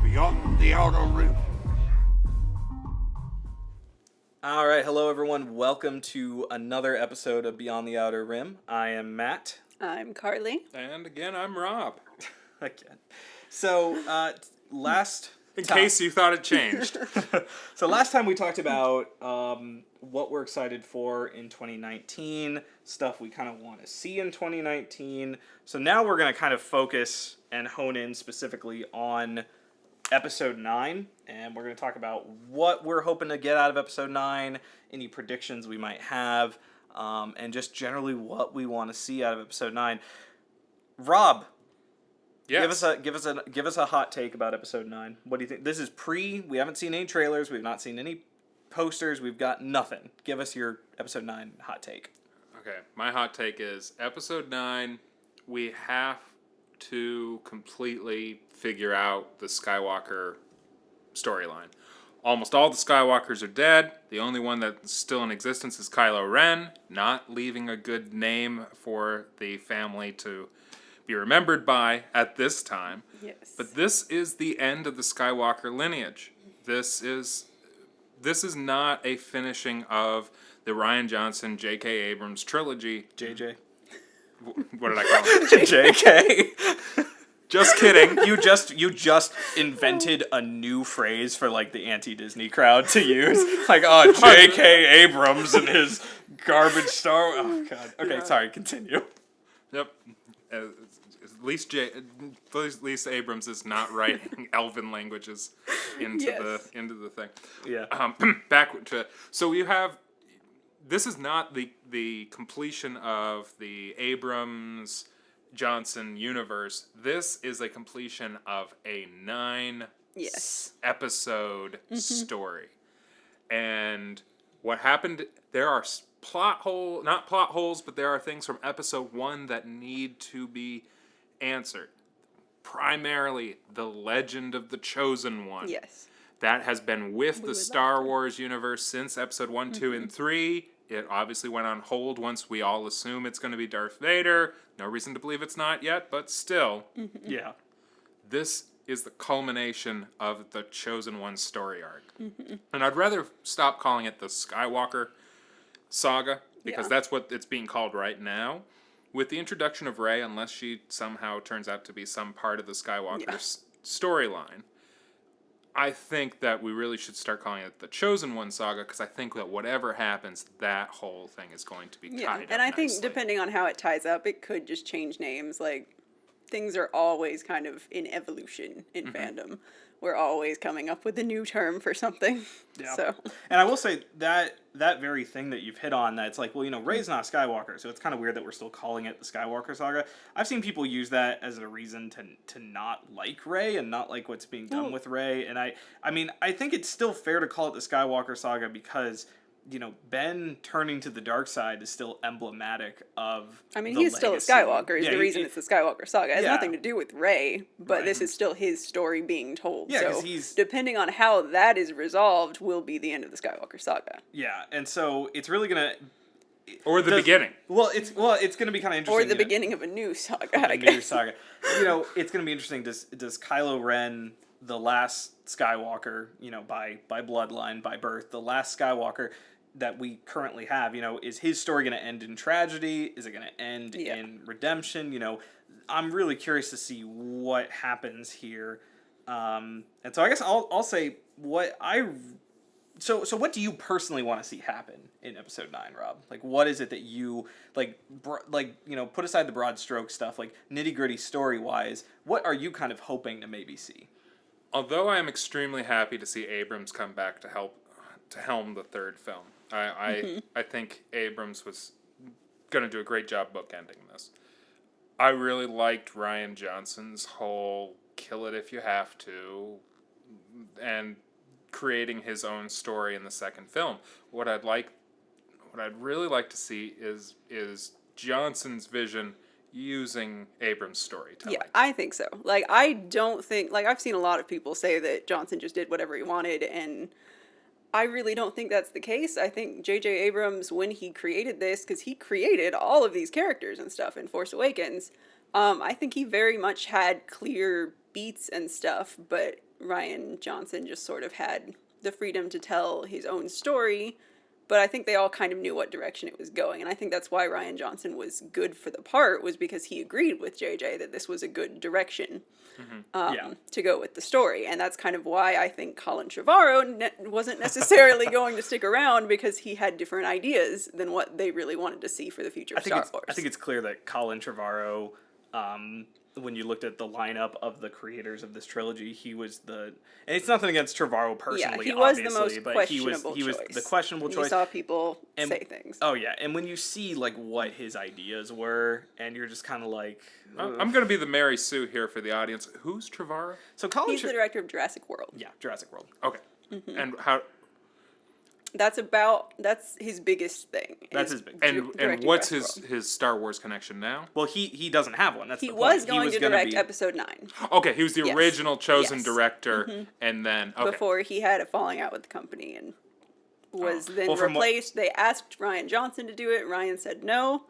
Beyond the Outer Rim. All right, hello everyone. Welcome to another episode of Beyond the Outer Rim. I am Matt. I'm Carly. And again, I'm Rob. Again. So, last In case you thought it changed. So last time we talked about what we're excited for in 2019, stuff we kind of want to see in 2019. So now we're going to kind of focus and hone in specifically on episode 9, and we're going to talk about what we're hoping to get out of episode 9, any predictions we might have, and just generally what we want to see out of episode 9. Rob, Yes. give us a hot take about episode 9. What do you think? This is we haven't seen any trailers, we've not seen any posters, we've got nothing. Give us your episode 9 hot take. Okay, my hot take is episode 9, we have to completely figure out the Skywalker storyline. Almost all the Skywalkers are dead. The only one that's still in existence is Kylo Ren, not leaving a good name for the family to be remembered by at this time. Yes. But this is the end of the Skywalker lineage. This is not a finishing of the Rian Johnson, J.K. Abrams trilogy. JJ. What did I call it? JK. Just kidding. You just invented a new phrase for like the anti-Disney crowd to use. Like, oh, J.K. Abrams and his garbage Star. Oh God. Okay, sorry. Continue. Yep. At least Abrams is not writing Elven languages into the thing. Yeah. Back to so you have. This is not the completion of the Abrams Johnson universe. This is a completion of a 9 episode story. And what happened, there are not plot holes, but there are things from episode 1 that need to be answered. Primarily, the legend of the Chosen One. Yes. That has been with the Star Wars universe since episode 1, 2, and 3. It obviously went on hold once we all assume it's going to be Darth Vader. No reason to believe it's not yet, but still. Yeah. This is the culmination of the Chosen One story arc. And I'd rather stop calling it the Skywalker saga, because that's what it's being called right now. With the introduction of Rey, unless she somehow turns out to be some part of the Skywalker storyline, I think that we really should start calling it the Chosen One saga, because I think that whatever happens, that whole thing is going to be tied up and I think nicely. depending on how it ties up, it could just change names. Like, things are always kind of in evolution in fandom. We're always coming up with a new term for something. Yeah. So. And I will say that very thing that you've hit on, that it's like, well, Rey's not a Skywalker, so it's kind of weird that we're still calling it the Skywalker saga. I've seen people use that as a reason to not like Rey and not like what's being done with Rey. And I mean, I think it's still fair to call it the Skywalker saga because, Ben turning to the dark side is still emblematic of He's still a Skywalker is the reason it's the Skywalker saga. It has nothing to do with Rey, but this is still his story being told. Yeah, so he's depending on how that is resolved will be the end of the Skywalker saga. Yeah, and so it's really going to... Or the beginning. Well, it's going to be kind of interesting. Or the beginning of a new saga, I a guess. new saga. It's going to be interesting. Does Kylo Ren, the last Skywalker, by bloodline, by birth, the last Skywalker that we currently have, is his story going to end in tragedy? Is it going to end in redemption? I'm really curious to see what happens here. And so I guess I'll say what I... So what do you personally want to see happen in episode 9, Rob? Like, what is it that you, put aside the broad stroke stuff, like nitty-gritty story-wise, what are you kind of hoping to maybe see? Although I am extremely happy to see Abrams come back to helm the third film. I think Abrams was going to do a great job bookending this. I really liked Rian Johnson's whole kill it if you have to, and creating his own story in the second film. What I'd really like to see is Johnson's vision using Abrams' storytelling. Yeah, I think so. I don't think... I've seen a lot of people say that Johnson just did whatever he wanted, and I really don't think that's the case. I think J.J. Abrams, when he created this, because he created all of these characters and stuff in Force Awakens, I think he very much had clear beats and stuff, but Ryan Johnson just sort of had the freedom to tell his own story. But I think they all kind of knew what direction it was going, and I think that's why Ryan Johnson was good for the part, was because he agreed with JJ that this was a good direction to go with the story, and that's kind of why I think Colin Trevorrow wasn't necessarily going to stick around, because he had different ideas than what they really wanted to see for the future of Star Wars. I think it's clear that Colin Trevorrow, when you looked at the lineup of the creators of this trilogy, he was and it's nothing against Trevorrow personally, he was obviously, the most but he was questionable the questionable You choice. saw people say things. Oh yeah, and when you see like what his ideas were, and you're just kind of like, I'm going to be the Mary Sue here for the audience. Who's Trevorrow? so Colin. He's the director of Jurassic World. Yeah, Jurassic World. Okay. And how? That's his biggest thing. That's is his big- And directing what's Jurassic World. his Star Wars connection now? Well, he doesn't have one. That's He the was point. going to gonna direct be, Episode 9 Okay, he was the Yes. original chosen Yes. director, and then okay. before he had a falling out with the company and was then Well, from what- replaced. They asked Ryan Johnson to do it. Ryan said no.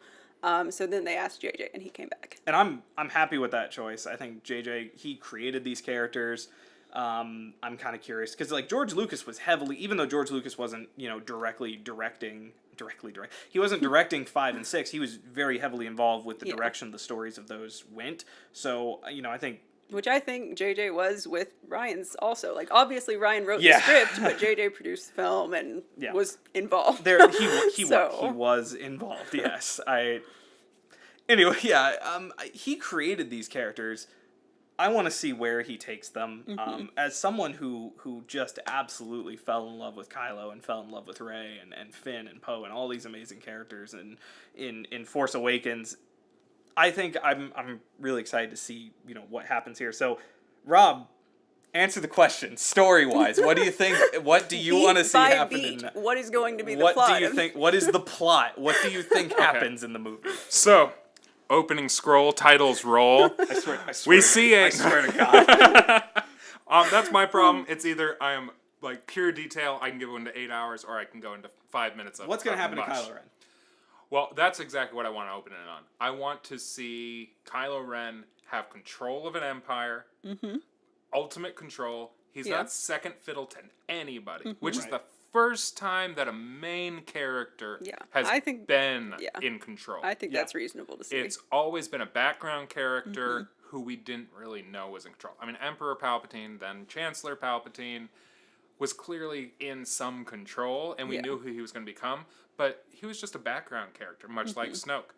So then they asked JJ, and he came back. And I'm happy with that choice. I think JJ, he created these characters. I'm kind of curious because like George Lucas was heavily, even though George Lucas wasn't directly directing, he wasn't directing 5 and 6. He was very heavily involved with the Yeah. direction the stories of those went. So I think Which I think JJ was with Ryan's also. Like, obviously Ryan wrote Yeah. the script, but JJ produced the film and Yeah. was involved. he So- was involved. Yes, Anyway, yeah. He created these characters. I want to see where he takes them. As someone who just absolutely fell in love with Kylo and fell in love with Rey and Finn and Poe and all these amazing characters and in Force Awakens, I think I'm really excited to see what happens here. So, Rob, answer the question story wise. What do you think? What do you Beat want to see by happen? beat, In what is going to be the what plot? do you of- think? What is the plot? What do you think happens in the movie? So, opening scroll, titles roll. I swear. We see I a. swear to God. That's my problem. It's either I am like pure detail. I can go into 8 hours, or I can go into 5 minutes of. What's going to happen mush. to Kylo Ren? Well, that's exactly what I want to open it on. I want to see Kylo Ren have control of an empire, ultimate control. He's Yeah. not second fiddle to anybody, which is Right. the first time that a main character Yeah. has I think- been yeah. in control. I think Yeah. that's reasonable to see. It's always been a background character who we didn't really know was in control. I mean, Emperor Palpatine, then Chancellor Palpatine, was clearly in some control, and we Yeah. knew who he was going to become, but he was just a background character, much like Snoke.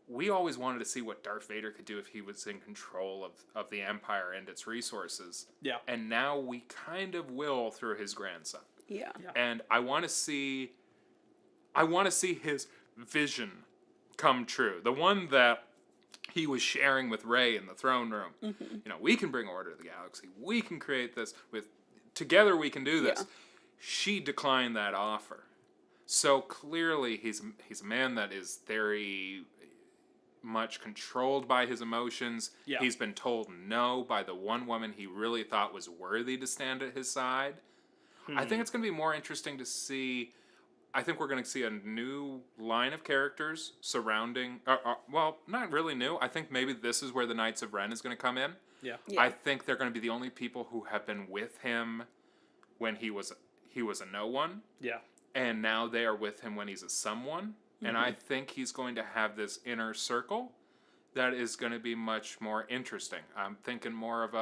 We always wanted to see what Darth Vader could do if he was in control of the Empire and its resources. Yeah. And now we kind of will through his grandson. Yeah. And I want to see his vision come true. The one that he was sharing with Rey in the throne room. We can bring order to the galaxy. We can create this together we can do this. Yeah. She declined that offer. So clearly he's a man that is very much controlled by his emotions. Yeah. He's been told no by the one woman he really thought was worthy to stand at his side. I think it's going to be more interesting to see. I think we're going to see a new line of characters surrounding. Well, not really new. I think maybe this is where the Knights of Ren is going to come in. Yeah. Yeah. I think they're going to be the only people who have been with him when he was a no one, Yeah. and now they are with him when he's a someone. And I think he's going to have this inner circle that is going to be much more interesting. I'm thinking more of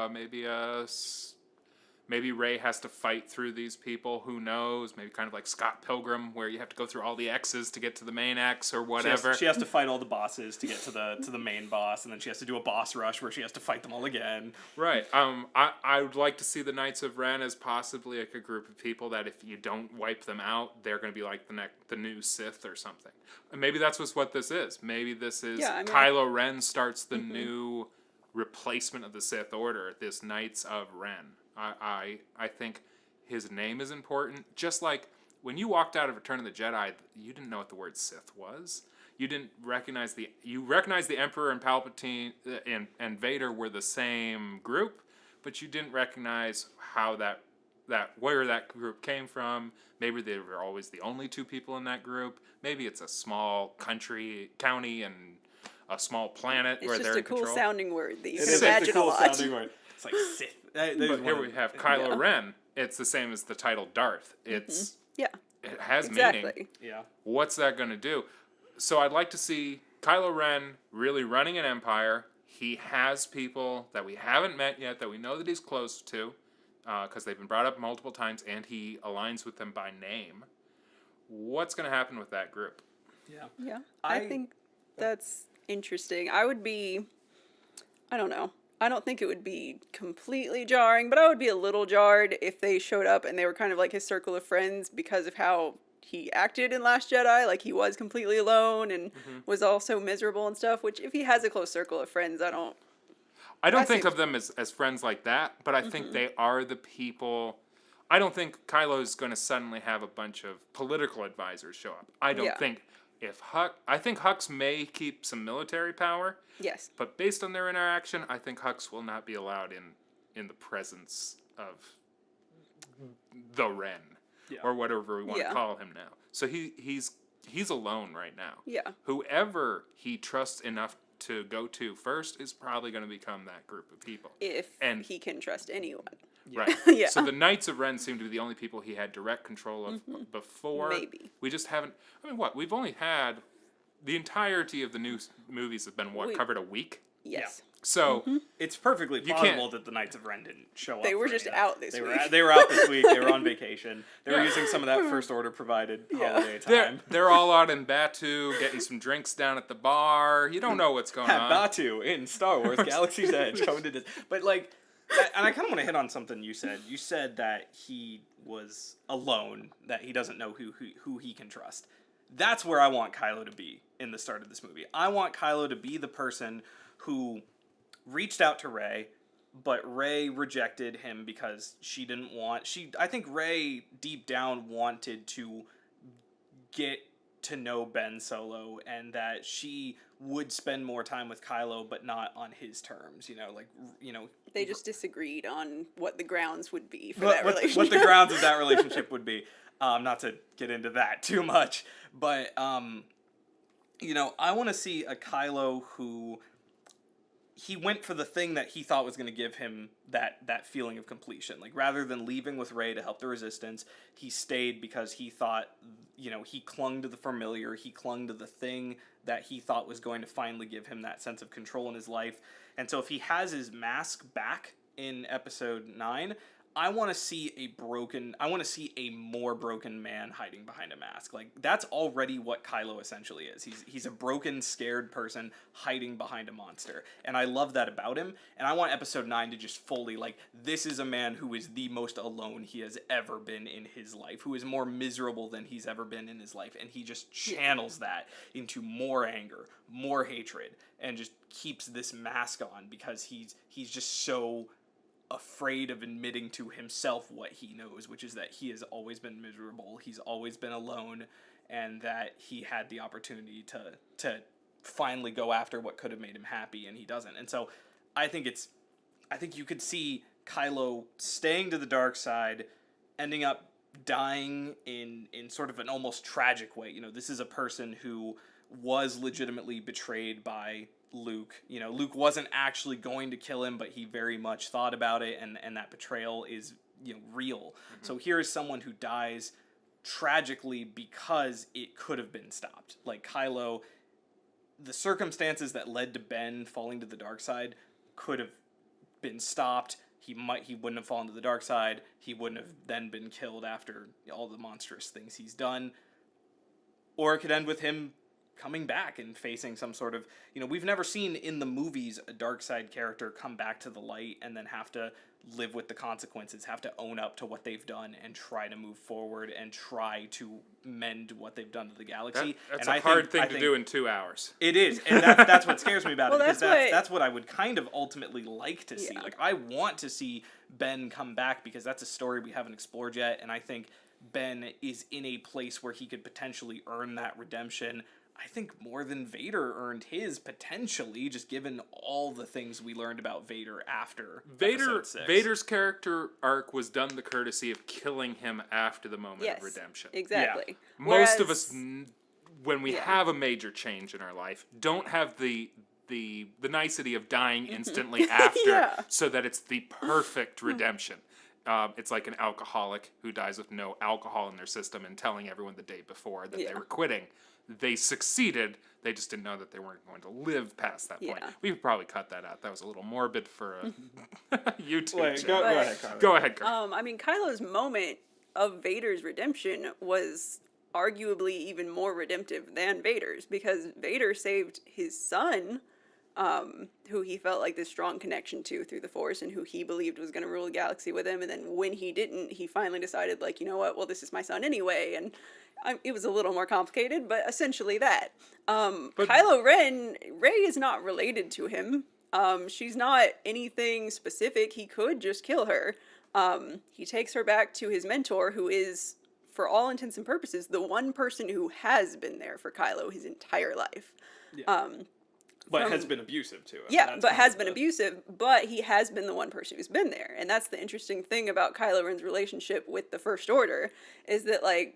maybe Rey has to fight through these people. Who knows? Maybe kind of like Scott Pilgrim, where you have to go through all the X's to get to the main X or whatever. She has to fight all the bosses to get to the main boss, and then she has to do a boss rush where she has to fight them all again. Right. I would like to see the Knights of Ren as possibly like a group of people that if you don't wipe them out, they're going to be like the new Sith or something. And maybe that's what this is. Maybe this is Kylo Ren starts the new replacement of the Sith Order, this Knights of Ren. I think his name is important. Just like when you walked out of Return of the Jedi, you didn't know what the word Sith was. You didn't recognize you recognized the Emperor and Palpatine and Vader were the same group, but you didn't recognize how where that group came from. Maybe they were always the only two people in that group. Maybe it's a small county in a small planet It's where just they're a in cool control. sounding word that you It can is imagine a lot. sounding word. It's like Sith. That is But here one we of- have Kylo Yeah. Ren. It's the same as the title Darth. It's Yeah, it has meaning. exactly. Yeah. What's that going to do? So I'd like to see Kylo Ren really running an empire. He has people that we haven't met yet that we know that he's close to, because they've been brought up multiple times, and he aligns with them by name. What's going to happen with that group? Yeah. Yeah, I- I think that's interesting. I don't know. I don't think it would be completely jarring, but I would be a little jarred if they showed up and they were kind of like his circle of friends because of how he acted in Last Jedi. Like, he was completely alone and was also miserable and stuff, which if he has a close circle of friends, I don't I don't That think seems- of them as friends like that, but I think they are the people. I don't think Kylo's going to suddenly have a bunch of political advisors show up. I don't Yeah. think I think Hux may keep some military power, Yes. but based on their interaction, I think Hux will not be allowed in the presence of the Ren, Yeah. or whatever we want to Yeah. call him now. So he's alone right now. Yeah. Whoever he trusts enough to go to first is probably going to become that group of people. If And- he can trust anyone. Right. Yeah. So the Knights of Ren seem to be the only people he had direct control of before. Maybe. We just haven't. I mean, what? We've only had the entirety of the new movies have been covered a week. Yes. So It's perfectly You plausible can't- that the Knights of Ren didn't show up. They were for just any of that. out this they week. Were, they were out this week. They were on vacation. They were Yeah. using some of that First Order provided holiday they're time. they're all out in Batu getting some drinks down at the bar. You don't know what's going on. Batu in Star Wars Galaxy's Edge coming to this. But like, and I kind of want to hit on something you said. You said that he was alone, that he doesn't know who he can trust. That's where I want Kylo to be in the start of this movie. I want Kylo to be the person who reached out to Rey, but Rey rejected him because she didn't want. I think Rey deep down wanted to get to know Ben Solo, and that she would spend more time with Kylo, but not on his terms. They just disagreed on what the grounds would be for what, that what, relationship. what the grounds of that relationship would be. Not to get into that too much, but I want to see a Kylo who he went for the thing that he thought was going to give him that feeling of completion. Like, rather than leaving with Rey to help the Resistance, he stayed because he thought, he clung to the familiar. He clung to the thing that he thought was going to finally give him that sense of control in his life. And so if he has his mask back in Episode 9, I want to see a more broken man hiding behind a mask. Like, that's already what Kylo essentially is. He's a broken, scared person hiding behind a monster. And I love that about him. And I want Episode 9 to just fully, this is a man who is the most alone he has ever been in his life, who is more miserable than he's ever been in his life. And he just channels that into more anger, more hatred, and just keeps this mask on because he's just so afraid of admitting to himself what he knows, which is that he has always been miserable, he's always been alone, and that he had the opportunity to finally go after what could have made him happy, and he doesn't. And so I think you could see Kylo staying to the dark side, ending up dying in sort of an almost tragic way. This is a person who was legitimately betrayed by Luke. Luke wasn't actually going to kill him, but he very much thought about it, and that betrayal is real. Mm-hmm. So here is someone who dies tragically because it could have been stopped. Like, Kylo, the circumstances that led to Ben falling to the dark side could have been stopped. He wouldn't have fallen to the dark side. He wouldn't have then been killed after all the monstrous things he's done. Or it could end with him coming back and facing some sort of, we've never seen in the movies a dark side character come back to the light and then have to live with the consequences, have to own up to what they've done and try to move forward and try to mend what they've done to the galaxy. That's and a hard thing to do in 2 hours. It is, and that's what scares me about Well, it, because that's that's what I would kind of ultimately like to see. Yeah. Like, I want to see Ben come back because that's a story we haven't explored yet, and I think Ben is in a place where he could potentially earn that redemption. I think more than Vader earned his, potentially, just given all the things we learned about Vader after Episode 6. Vader's character arc was done the courtesy of killing him after the moment Yes, of redemption. exactly. Most of Whereas- us when we Yeah. have a major change in our life, don't have the nicety of dying instantly after, Yeah. so that it's the perfect redemption. It's like an alcoholic who dies with no alcohol in their system and telling everyone the day before that they Yeah. were quitting. They succeeded. They just didn't know that they weren't going to live past that point. Yeah. We could probably cut that out. That was a little morbid for a YouTube Wait, channel. go ahead, Kylo. Go ahead, Kurt. I mean, Kylo's moment of Vader's redemption was arguably even more redemptive than Vader's, because Vader saved his son, who he felt like this strong connection to through the Force and who he believed was going to rule the galaxy with him. And then when he didn't, he finally decided, like, you know what, well, this is my son anyway. And it was a little more complicated, but essentially that. Kylo Ren, Rey is not related to him. She's not anything specific. He could just kill her. He takes her back to his mentor, who is, for all intents and purposes, the one person who has been there for Kylo his entire life. But has been abusive to him. Yeah, That's but kind has of been the- abusive, but he has been the one person who's been there. And that's the interesting thing about Kylo Ren's relationship with the First Order, is that, like,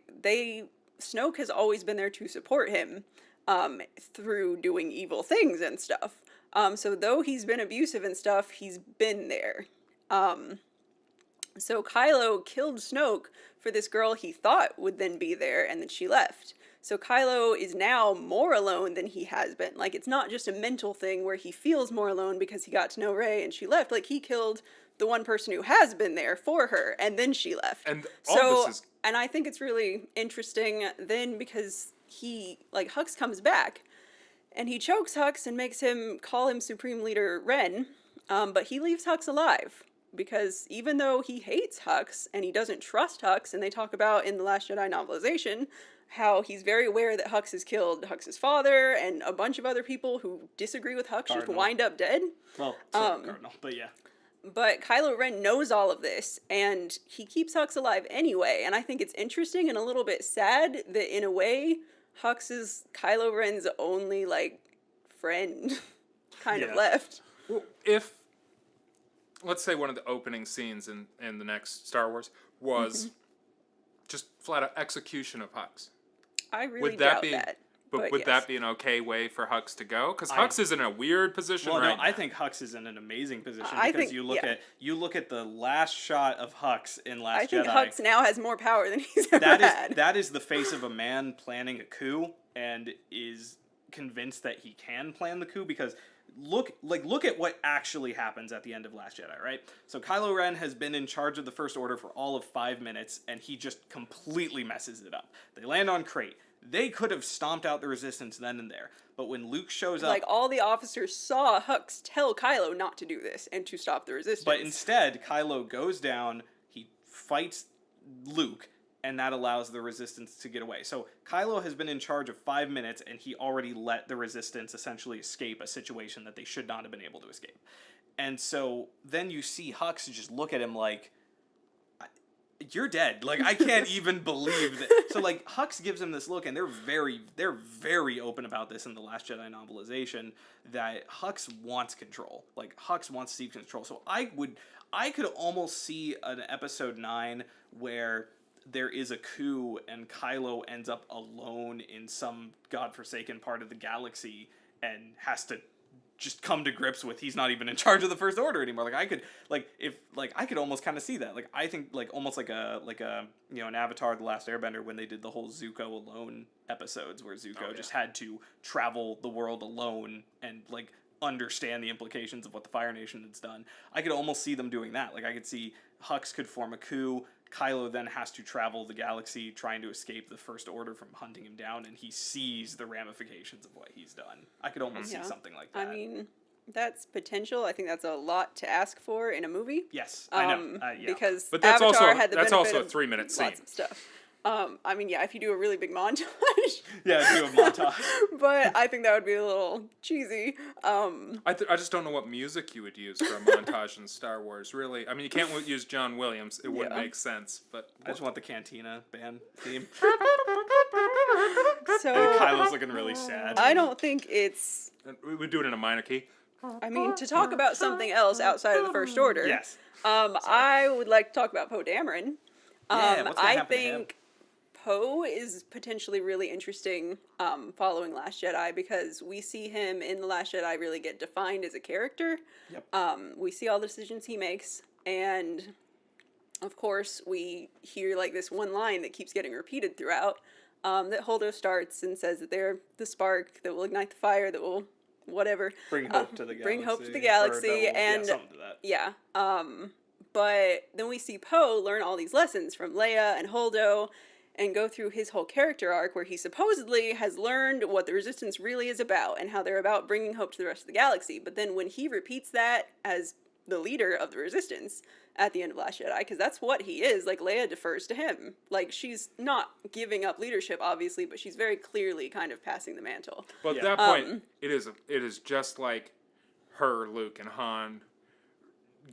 Snoke has always been there to support him, through doing evil things and stuff. So though he's been abusive and stuff, he's been there. So Kylo killed Snoke for this girl he thought would then be there, and then she left. So Kylo is now more alone than he has been. Like, it's not just a mental thing where he feels more alone because he got to know Rey and she left. Like, he killed the one person who has been there for her, and then she left. And all this is... And I think it's really interesting then, because Hux comes back, and he chokes Hux and makes him call him Supreme Leader Ren, but he leaves Hux alive. Because even though he hates Hux and he doesn't trust Hux, and they talk about in The Last Jedi novelization how he's very aware that Hux has killed Hux's father and a bunch of other people who disagree with Hux just Cardinal. wind up dead. Well, Cardinal, but yeah. But Kylo Ren knows all of this, and he keeps Hux alive anyway. And I think it's interesting and a little bit sad that, in a way, Hux is Kylo Ren's only, like, friend kind of Yeah. left. Well, if, let's say one of the opening scenes in the next Star Wars was just flat out execution of Hux. I really Would that doubt be, that. but would yes. that be an okay way for Hux to go? Because Hux is in a weird position Well, right no, now. I think Hux is in an amazing position I because think- you look at the last shot of Hux in Last I think Jedi. Hux now has more power than he's ever had. That is the face of a man planning a coup and is convinced that he can plan the coup, because look at what actually happens at the end of Last Jedi, right? So Kylo Ren has been in charge of the First Order for all of 5 minutes, and he just completely messes it up. They land on Crate. They could have stomped out the Resistance then and there, but when Luke shows up, Like, all the officers saw Hux tell Kylo not to do this and to stop the Resistance. but instead Kylo goes down, he fights Luke, and that allows the Resistance to get away. So Kylo has been in charge of 5 minutes, and he already let the Resistance essentially escape a situation that they should not have been able to escape. And so then you see Hux just look at him like, you're dead. Like, I can't even believe that. So, like, Hux gives him this look, and they're very open about this in the Last Jedi novelization, that Hux wants control. Like, Hux wants to see control. So I could almost see an episode 9 where there is a coup and Kylo ends up alone in some godforsaken part of the galaxy and has to just come to grips with he's not even in charge of the First Order anymore. Like, I could almost kind of see that. Like, I think, like, almost like a an Avatar: The Last Airbender, when they did the whole Zuko alone episodes, where Zuko just had to travel the world alone and, like, understand the implications of what the Fire Nation has done. I could almost see them doing that. Like, I could see Hux could form a coup. Kylo then has to travel the galaxy trying to escape the First Order from hunting him down, and he sees the ramifications of what he's done. I could almost see something like that. I mean, that's potential. I think that's a lot to ask for in a movie. Yes, I know. Yeah. Because But that's Avatar also- had the that's benefit also a of 3-minute scene. Lots of stuff. I mean, yeah, if you do a really big montage, Yeah, do a montage. but I think that would be a little cheesy. I just don't know what music you would use for a montage in Star Wars. Really, I mean, you can't use John Williams; it wouldn't Yeah. make sense. But I just want the Cantina band theme. So Kylo's looking really sad. I don't think it's. we would do it in a minor key. I mean, to talk about something else outside of the First Order. Yes. I would like to talk about Poe Dameron. Yeah, what's gonna I happen to him? think Poe is potentially really interesting following Last Jedi, because we see him in The Last Jedi really get defined as a character. Yep. We see all the decisions he makes, and of course we hear like this one line that keeps getting repeated throughout, that Holdo starts and says that they're the spark that will ignite the fire that will whatever Bring hope to the galaxy. bring hope to the or galaxy, that will- and something to that. yeah. But then we see Poe learn all these lessons from Leia and Holdo and go through his whole character arc where he supposedly has learned what the Resistance really is about and how they're about bringing hope to the rest of the galaxy. But then when he repeats that as the leader of the Resistance at the end of Last Jedi, because that's what he is, like, Leia defers to him. Like, she's not giving up leadership, obviously, but she's very clearly kind of passing the mantle. But Yeah. at that point, it is just like her, Luke, and Han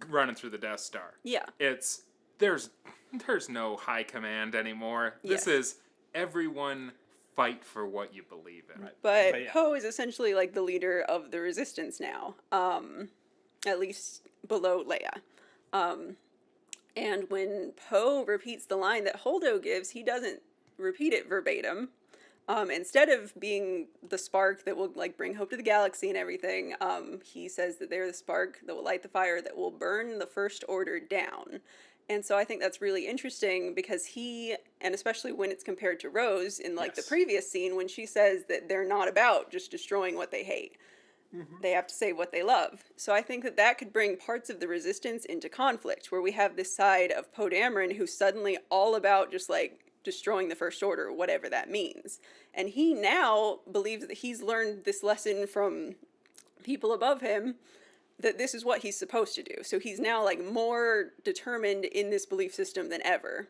running through the Death Star. Yeah. It's there's no high command anymore. This Yes. is everyone fight for what you believe in. Right. But yeah. Poe is essentially like the leader of the Resistance now, at least below Leia. And when Poe repeats the line that Holdo gives, he doesn't repeat it verbatim. Instead of being the spark that will like bring hope to the galaxy and everything, he says that they're the spark that will light the fire that will burn the First Order down. And so I think that's really interesting because he, and especially when it's compared to Rose in like the Yes. previous scene when she says that they're not about just destroying what they hate. They have to save what they love. So I think that that could bring parts of the Resistance into conflict, where we have this side of Poe Dameron who's suddenly all about just like destroying the First Order, whatever that means. And he now believes that he's learned this lesson from people above him, that this is what he's supposed to do. So he's now like more determined in this belief system than ever.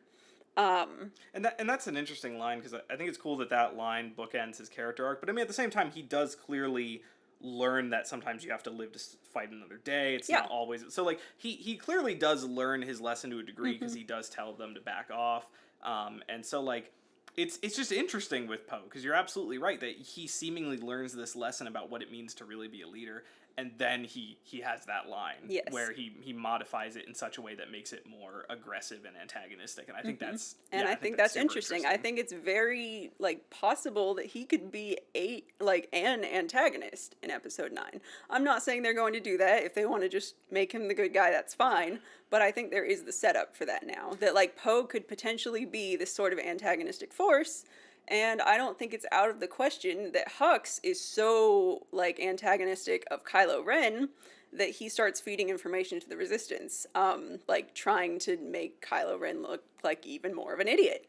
And that's an interesting line, because I think it's cool that line bookends his character arc. But I mean, at the same time, he does clearly learn that sometimes you have to live to fight another day. It's Yeah. not always so. Like he clearly does learn his lesson to a degree, because he does tell them to back off. And so like it's just interesting with Poe, because you're absolutely right that he seemingly learns this lesson about what it means to really be a leader. And then he has that line Yes. where he modifies it in such a way that makes it more aggressive and antagonistic. And I think that's And yeah, I think that's super interesting. I think it's very like possible that he could be an antagonist in episode 9. I'm not saying they're going to do that. If they want to just make him the good guy, that's fine. But I think there is the setup for that now. That like Poe could potentially be this sort of antagonistic force. And I don't think it's out of the question that Hux is so like antagonistic of Kylo Ren that he starts feeding information to the Resistance, like trying to make Kylo Ren look like even more of an idiot.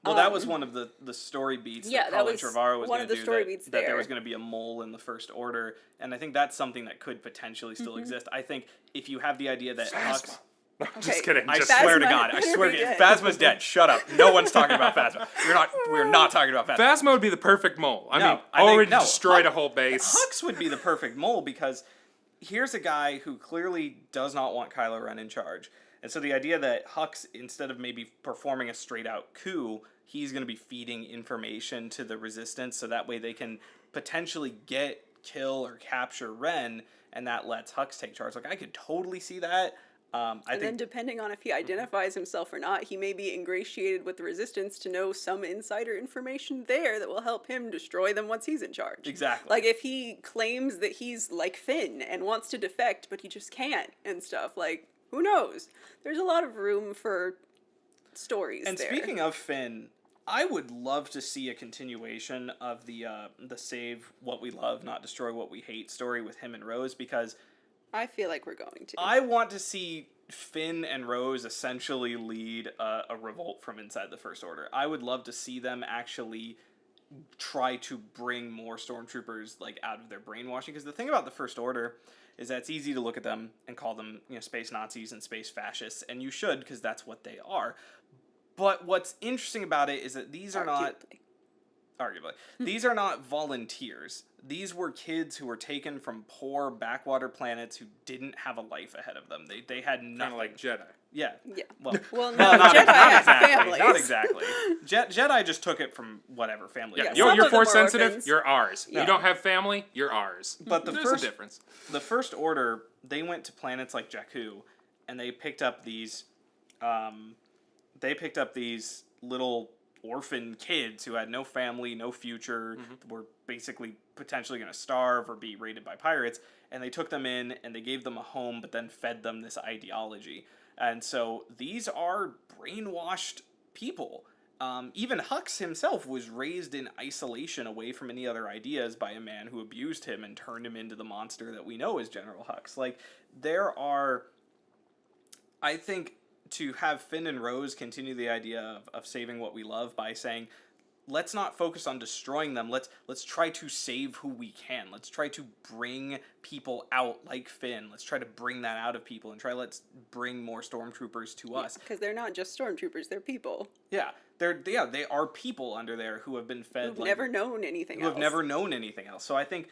Well, that was one of the story beats yeah, that that Colin was Trevorrow was one going of to the do, story that, beats that there there. was going to be a mole in the First Order, and I think that's something that could potentially still exist. I think if you have the idea that Hux... Just kidding. I Just swear to Phasma God, I better swear be to dead. Phasma's dead. Shut up. No one's talking about Phasma. We're not talking about Phasma. Phasma would be the perfect mole. I No, mean, I think- already no. destroyed a whole base. Hux would be the perfect mole, because here's a guy who clearly does not want Kylo Ren in charge. And so the idea that Hux, instead of maybe performing a straight out coup, he's going to be feeding information to the Resistance, so that way they can potentially kill or capture Ren, and that lets Hux take charge. Like, I could totally see that. I And then think depending on if he identifies himself or not, he may be ingratiated with the Resistance to know some insider information there that will help him destroy them once he's in charge. Exactly. Like if he claims that he's like Finn and wants to defect, but he just can't and stuff, like, who knows? There's a lot of room for stories And there. speaking of Finn, I would love to see a continuation of the save what we love, not destroy what we hate story with him and Rose, because I feel like we're going to. I want to see Finn and Rose essentially lead a revolt from inside the First Order. I would love to see them actually try to bring more stormtroopers like out of their brainwashing, because the thing about the First Order is that it's easy to look at them and call them, space Nazis and space fascists, and you should, because that's what they are. But what's interesting about it is that these are not arguably these are not volunteers. These were kids who were taken from poor backwater planets who didn't have a life ahead of them. They had Kind nothing. of like Jedi. Yeah. Yeah. Well, Well, no, well, not Jedi have exactly. families. Not exactly. Jedi just took it from whatever family. Yeah, it some was. you're of them force are sensitive. orphans. You're ours. Yeah. You don't have family. You're ours. But the There's first a difference. The First Order, they went to planets like Jakku, and they picked up these little orphan kids who had no family, no future, were basically potentially going to starve or be raided by pirates, and they took them in and they gave them a home, but then fed them this ideology. And so these are brainwashed people. Even Hux himself was raised in isolation away from any other ideas by a man who abused him and turned him into the monster that we know as General Hux. Like, there are... I think to have Finn and Rose continue the idea of saving what we love by saying, let's not focus on destroying them. Let's try to save who we can. Let's try to bring people out like Finn. Let's try to bring that out of people and let's bring more stormtroopers to us. Because they're not just stormtroopers, they're people. Yeah, they are people under there who have been fed Who've never known anything who else. have never known anything else. So I think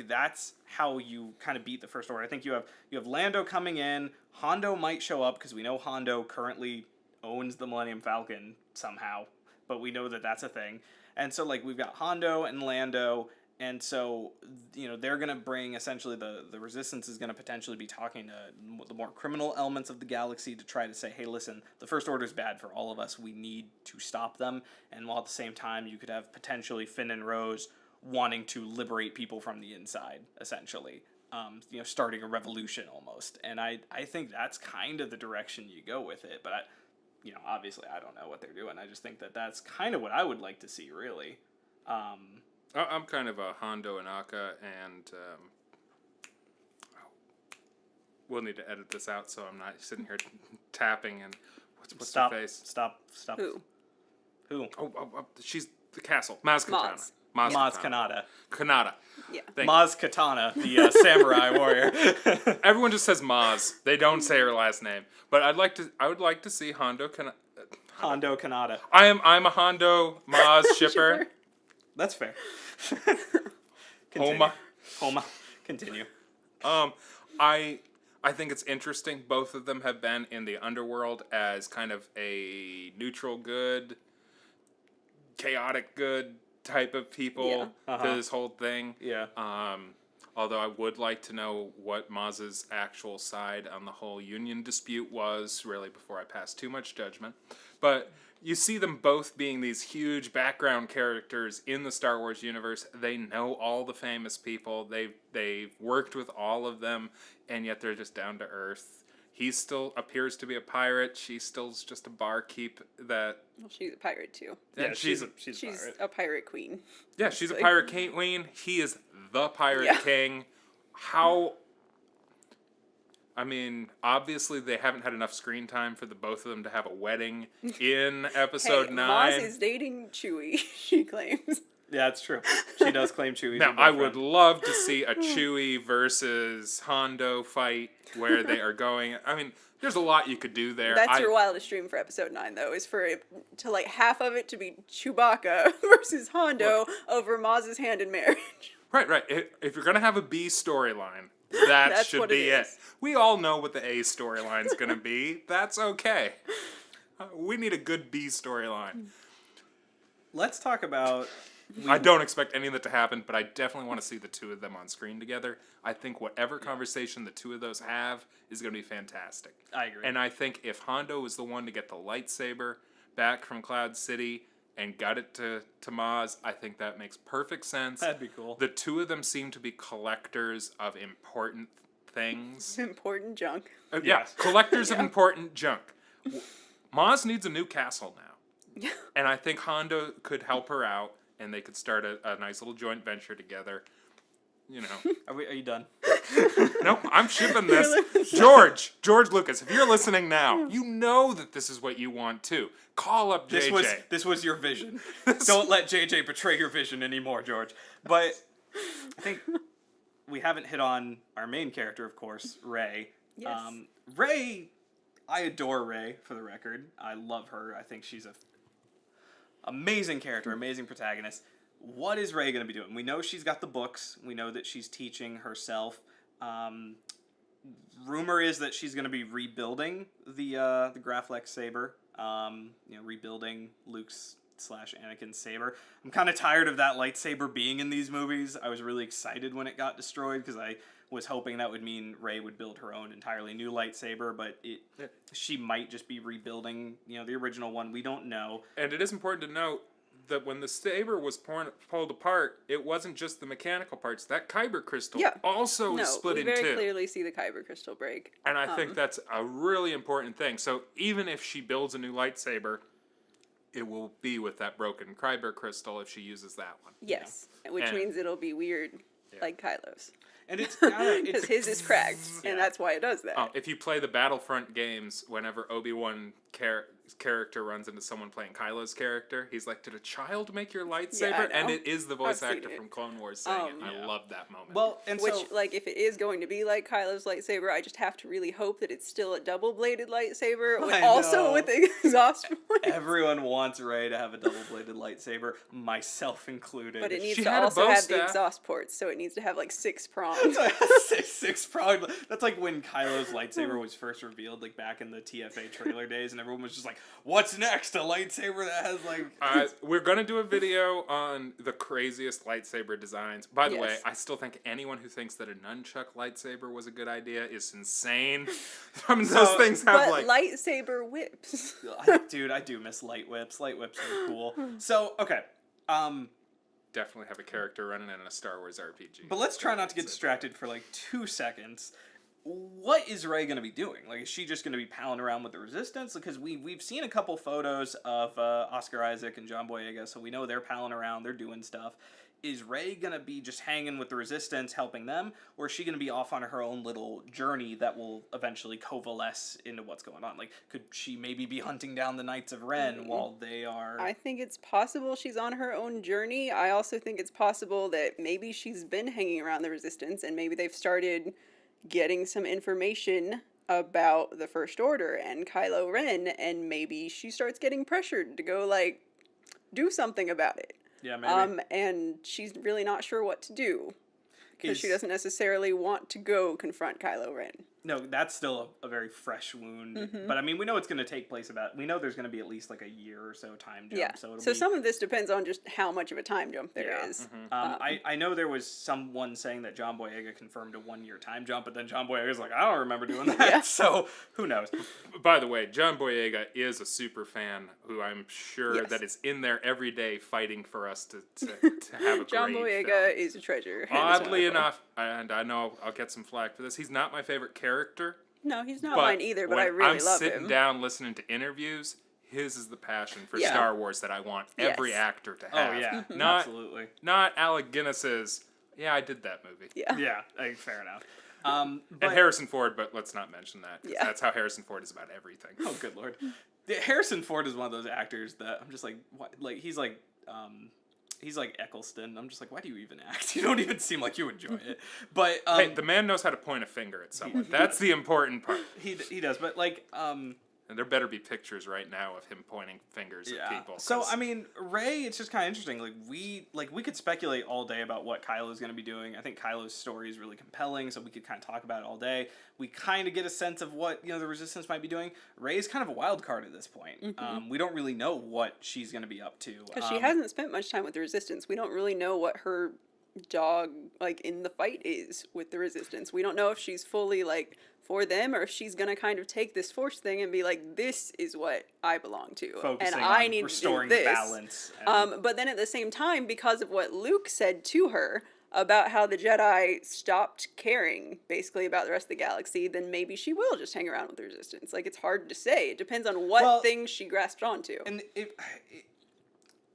that's how you kind of beat the First Order. I think you have Lando coming in. Hondo might show up because we know Hondo currently owns the Millennium Falcon somehow, but we know that that's a thing. And so, like, we've got Hondo and Lando, and so, you know, they're going to bring, essentially, the Resistance is going to potentially be talking to the more criminal elements of the galaxy to try to say, hey, listen, the First Order's bad for all of us. We need to stop them. And while at the same time, you could have potentially Finn and Rose wanting to liberate people from the inside, essentially. You know, starting a revolution almost. And I think that's kind of the direction you go with it. But, you know, obviously I don't know what they're doing. I just think that that's kind of what I would like to see, really. I'm kind of a Hondo and Aka, and we'll need to edit this out so I'm not sitting here tapping and what's her face? Stop. Who? Oh, she's the castle. Maz Kanata. Maz Kanata. Kanata. Yeah. Thank Maz Katana, the samurai warrior. Everyone just says Maz. They don't say her last name. But I would like to see Hondo Kanata. Hondo Kanata. I'm a Hondo Maz shipper. That's fair. Homa. Continue. I think it's interesting. Both of them have been in the underworld as kind of a neutral good, chaotic good type of people to this whole thing. Yeah. Although I would like to know what Maz's actual side on the whole Union dispute was, really, before I pass too much judgment. But you see them both being these huge background characters in the Star Wars universe. They know all the famous people. They've worked with all of them, and yet they're just down to earth. He still appears to be a pirate. She still's just a barkeep that... Well, she's a pirate, too. Yeah, she's a a pirate queen. Yeah, she's a pirate queen. He is the pirate king. How... I mean, obviously they haven't had enough screen time for the both of them to have a wedding in episode 9. Maz is dating Chewie, she claims. Yeah, it's true. She does claim Chewie's Now, her I boyfriend. would love to see a Chewie versus Hondo fight where they are going. I mean, there's a lot you could do there. That's your wildest dream for episode 9, though, is for it to, like, half of it to be Chewbacca versus Hondo over Maz's hand in marriage. Right. If you're going to have a B storyline, that That's should what be it it. is. We all know what the A storyline's going to be. That's okay. We need a good B storyline. Let's talk about... I don't expect any of that to happen, but I definitely want to see the two of them on screen together. I think whatever conversation the two of those have is going to be fantastic. I agree. And I think if Hondo was the one to get the lightsaber back from Cloud City and got it to Maz, I think that makes perfect sense. That'd be cool. The two of them seem to be collectors of important things. Important junk. Yeah, Yes. collectors of important junk. Maz needs a new castle now. Yeah. And I think Hondo could help her out, and they could start a nice little joint venture together. You know. Are you done? No, I'm shipping this. George Lucas, if you're listening now, you know that this is what you want too. Call up JJ. This was your vision. Don't let JJ betray your vision anymore, George. But I think we haven't hit on our main character, of course, Rey. Yes. Rey, I adore Rey, for the record. I love her. I think she's a amazing character, amazing protagonist. What is Rey going to be doing? We know she's got the books. We know that she's teaching herself. Rumor is that she's going to be rebuilding the Graflex saber. Rebuilding Luke's / Anakin's saber. I'm kind of tired of that lightsaber being in these movies. I was really excited when it got destroyed because I was hoping that would mean Rey would build her own entirely new lightsaber, but she might just be rebuilding, the original one. We don't know. And it is important to note that when the saber was pulled apart, it wasn't just the mechanical parts. That kyber crystal also is split in two. We very clearly see the kyber crystal break. And I think that's a really important thing. So even if she builds a new lightsaber, it will be with that broken kyber crystal if she uses that one. Yes, which means it'll be weird, like Kylo's. And it's because his is cracked, and that's why it does that. If you play the Battlefront games, whenever Obi-Wan character runs into someone playing Kylo's character, he's like, "Did a child make your lightsaber?" And it is the voice actor from Clone Wars saying it. I love that moment. Well, and which, if it is going to be like Kylo's lightsaber, I just have to really hope that it's still a double-bladed lightsaber, also with exhaust points. Everyone wants Rey to have a double-bladed lightsaber, myself included. But it needs to also have the exhaust ports, so it needs to have 6 prongs. six pronged. That's like when Kylo's lightsaber was first revealed, back in the TFA trailer days, and everyone was just like, "What's next? A lightsaber that has We're gonna do a video on the craziest lightsaber designs. By the way, I still think anyone who thinks that a nunchuck lightsaber was a good idea is insane. Those things have lightsaber whips. Dude, I do miss light whips. Light whips are cool. So okay, definitely have a character running in a Star Wars RPG. But let's try not to get distracted for 2 seconds. What is Rey going to be doing? Is she just going to be palling around with the Resistance? Because we've seen a couple photos of Oscar Isaac and John Boyega, so we know they're palling around, they're doing stuff. Is Rey going to be just hanging with the Resistance, helping them? Or is she going to be off on her own little journey that will eventually coalesce into what's going on? Could she maybe be hunting down the Knights of Ren while they are... I think it's possible she's on her own journey. I also think it's possible that maybe she's been hanging around the Resistance, and maybe they've started getting some information about the First Order and Kylo Ren, and maybe she starts getting pressured to go, do something about it. Yeah, maybe. And she's really not sure what to do, because she doesn't necessarily want to go confront Kylo Ren. No, that's still a very fresh wound. Mm-hmm. But we know it's going to take place we know there's going to be at least a year or so time jump. Yeah. So some of this depends on just how much of a time jump there is. Mm-hmm. I know there was someone saying that John Boyega confirmed a 1-year time jump, but then John Boyega's like, I don't remember doing that. So who knows? By the way, John Boyega is a super fan who I'm sure that is in there every day fighting for us to have a John great Boyega film. is a treasure. Oddly enough, and I know I'll get some flack for this, he's not my favorite character. No, he's not mine either, but I really love him. I'm sitting down listening to interviews, his is the passion for Star Wars that I want every actor to have. Oh, yeah. Absolutely. Not Alec Guinness's, I did that movie. Yeah. Yeah, fair enough. And Harrison Ford, but let's not mention that, because that's how Harrison Ford is about everything. Oh, good Lord. Harrison Ford is one of those actors that I'm just like, what? He's like Eccleston. I'm just like, why do you even act? You don't even seem like you enjoy it. But hey, the man knows how to point a finger at someone. That's the important part. He does. But and there better be pictures right now of him pointing fingers at people. So Rey, it's just kind of interesting. We could speculate all day about what Kylo's going to be doing. I think Kylo's story is really compelling, so we could kind of talk about it all day. We kind of get a sense of what the Resistance might be doing. Rey is kind of a wild card at this point. Mm-hmm. We don't really know what she's going to be up to because she hasn't spent much time with the Resistance. We don't really know what her dog in the fight is with the Resistance. We don't know if she's fully for them, or if she's gonna kind of take this Force thing and be like, this is what I belong to, focusing and I on need restoring to do this. Balance. But then at the same time, because of what Luke said to her about how the Jedi stopped caring basically about the rest of the galaxy, then maybe she will just hang around with the Resistance. It's hard to say. It depends on what things she grasped onto. And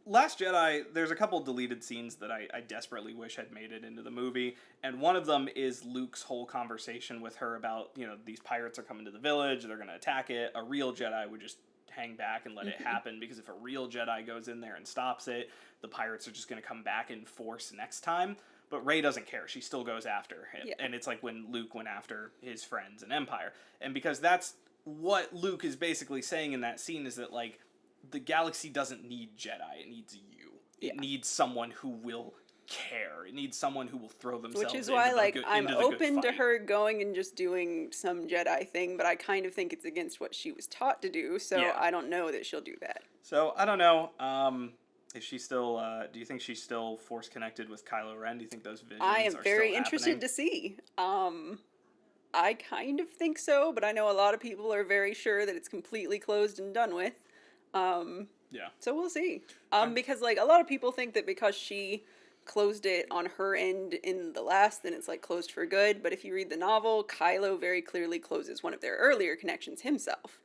Last Jedi, there's a couple deleted scenes that I desperately wish had made it into the movie, and one of them is Luke's whole conversation with her about, these pirates are coming to the village, they're going to attack it. A real Jedi would just hang back and let it happen, because if a real Jedi goes in there and stops it, the pirates are just going to come back in force next time. But Rey doesn't care. She still goes after him. Yeah. And it's like when Luke went after his friends in Empire. And because that's what Luke is basically saying in that scene, is that, the galaxy doesn't need Jedi. It needs you. It needs someone who will care. It needs someone who will throw themselves Which is why, I'm open to fight. her going and just doing some Jedi thing, but I kind of think it's against what she was taught to do, so I don't know that she'll do that. So, I don't know. Is she still? Do you think she's still force connected with Kylo Ren? Do you think those visions? I am are very still interested happening? to see. I kind of think so, but I know a lot of people are very sure that it's completely closed and done with. Yeah. So we'll see. Because like a lot of people think that because she closed it on her end in the last, then it's like closed for good. But if you read the novel, Kylo very clearly closes one of their earlier connections himself.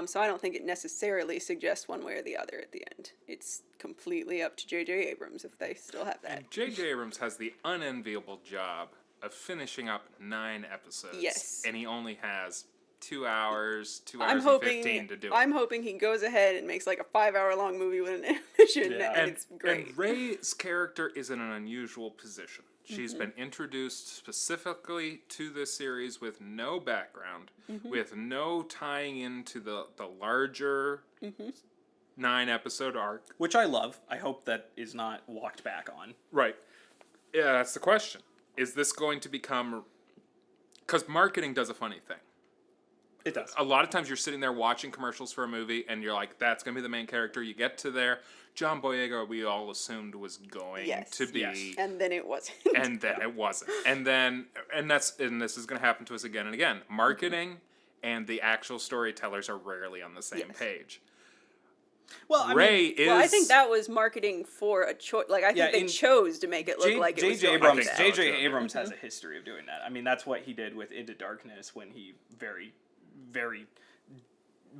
So I don't think it necessarily suggests one way or the other at the end. It's completely up to J.J. Abrams if they still have that. And J.J. Abrams has the unenviable job of finishing up 9 episodes. Yes. And he only has 2 hours, 2 I'm hours and 15 hoping to do it. I'm hoping he goes ahead and makes like a 5-hour long movie with an animation, Yeah. and it's great. And Rey's character is in an unusual position. She's been introduced specifically to this series with no background, with no tying into the larger 9-episode arc. Which I love. I hope that is not walked back on. Right. Yeah, that's the question. Is this going to become... Because marketing does a funny thing. It does. A lot of times you're sitting there watching commercials for a movie and you're like, that's going to be the main character. You get to there. John Boyega, we all assumed was going Yes. to be... Yes. And then it wasn't. And then it wasn't. And this is going to happen to us again and again. Marketing and the actual storytellers are rarely on the same Yes. page. Well, I Ray mean, is... Well, I think that was marketing for a choice. Like, I think Yeah, they in- chose to make it look like it was J.J. going Abrams. like that. so, J.J. too. Abrams has a history of doing that. I mean, that's what he did with Into Darkness when he very, very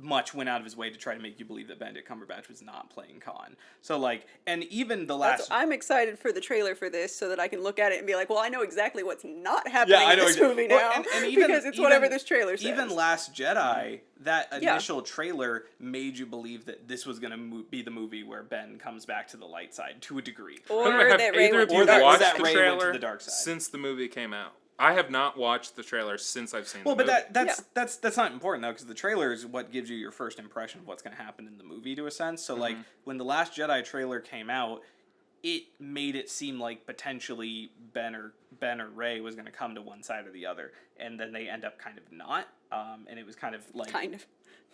much went out of his way to try to make you believe that Benedict Cumberbatch was not playing Khan. So like, and even the last. I'm excited for the trailer for this so that I can look at it and be like, well, I know exactly what's not happening in this movie now. Well, and even, because it's whatever this trailer says. Even Last Jedi, that Yeah. initial trailer made you believe that this was going to be the movie where Ben comes back to the light side to a degree. Or By the way, have that Ray either went of to you the dark watched that the Ray went to trailer the dark side. since the movie came out? I have not watched the trailer since I've seen Well, the but movie. that's not important though, because the trailer is what gives you your first impression of what's going to happen in the movie to a sense. So like when the Last Jedi trailer came out, it made it seem like potentially Ben or Ray was going to come to one side or the other, and then they end up kind of not. And it was kind of like kind of.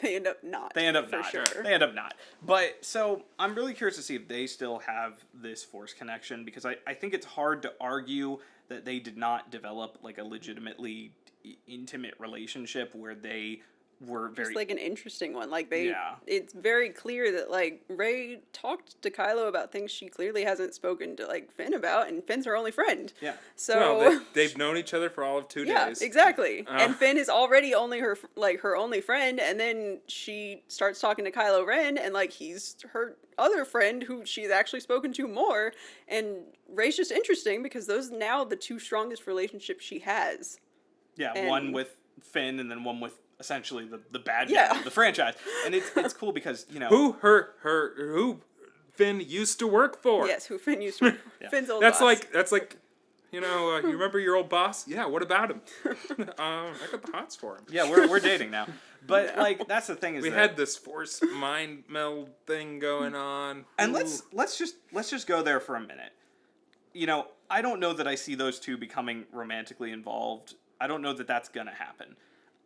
They end up not. They end up for not. Sure. They end up not. But so I'm really curious to see if they still have this Force connection, because I think it's hard to argue that they did not develop like a legitimately intimate relationship where they were very It's like an interesting one. Like they, Yeah. it's very clear that like Rey talked to Kylo about things she clearly hasn't spoken to like Finn about, and Finn's her only friend. Yeah. So Well, they've known each other for all of 2 yeah, days. exactly. And Finn is already only her her only friend, and then she starts talking to Kylo Ren, and like he's her other friend who she's actually spoken to more. And Rey's just interesting because those are now the 2 strongest relationships she has. Yeah, And- one with Finn and then one with essentially the bad guy Yeah. of the franchise. And it's cool because, you know, Who Finn used to work for. Yes, who Finn used to. Finn's old That's boss. like you know, you remember your old boss? Yeah, what about him? I got the hots for him. yeah, we're dating now. But like that's the thing is We that, had this force mind meld thing going on. and Ooh. let's just go there for a minute. You know, I don't know that I see those two becoming romantically involved. I don't know that that's gonna happen.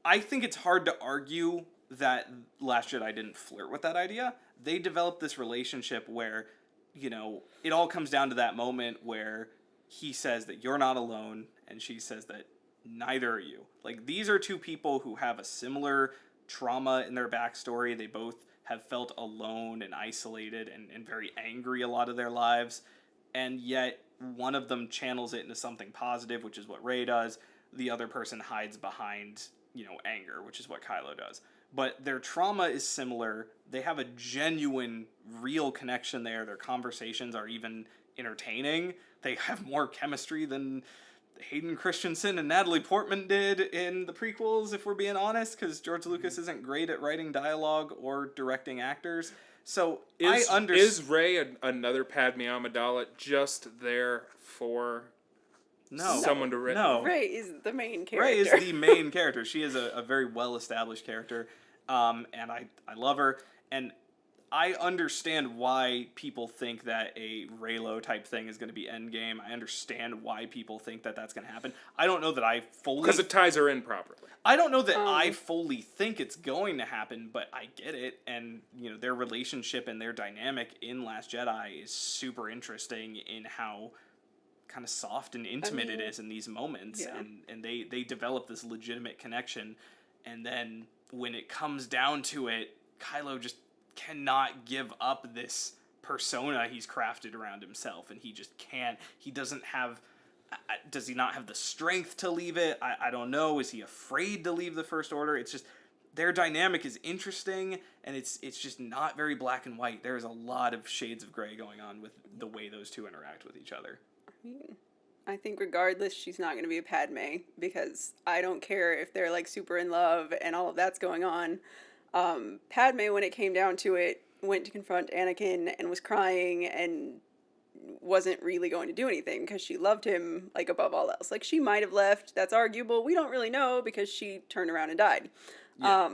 I think it's hard to argue that Last Jedi didn't flirt with that idea. They developed this relationship where, you know, it all comes down to that moment where he says that you're not alone, and she says that neither are you. Like, these are 2 people who have a similar trauma in their backstory. They both have felt alone and isolated and very angry a lot of their lives, and yet one of them channels it into something positive, which is what Rey does. The other person hides behind, you know, anger, which is what Kylo does. But their trauma is similar. They have a genuine, real connection there. Their conversations are even entertaining. They have more chemistry than Hayden Christensen and Natalie Portman did in the prequels, if we're being honest, because George Lucas isn't great at writing dialogue or directing actors. So Is I understand. Is Rey another Padme Amidala just there for No. someone to No. Rey is the main character. Ray is the main character. She is a very well-established character, and I love her. And I understand why people think that a Reylo type thing is going to be Endgame. I understand why people think that that's going to happen. I don't know that I fully... because it ties her in properly. I don't know that I fully think it's going to happen, but I get it. And, you know, their relationship and their dynamic in Last Jedi is super interesting in how kind of soft and intimate it is in these moments. Yeah. And they develop this legitimate connection. And then when it comes down to it, Kylo just cannot give up this persona he's crafted around himself. And he just can't. He doesn't have... Does he not have the strength to leave it? I don't know. Is he afraid to leave the First Order? It's just their dynamic is interesting, and it's just not very black and white. There's a lot of shades of gray going on with the way those two interact with each other. I think regardless, she's not going to be a Padme, because I don't care if they're like super in love and all of that's going on. Padme, when it came down to it, went to confront Anakin and was crying and wasn't really going to do anything because she loved him like above all else. Like, she might have left. That's arguable. We don't really know because she turned around and died. Yeah.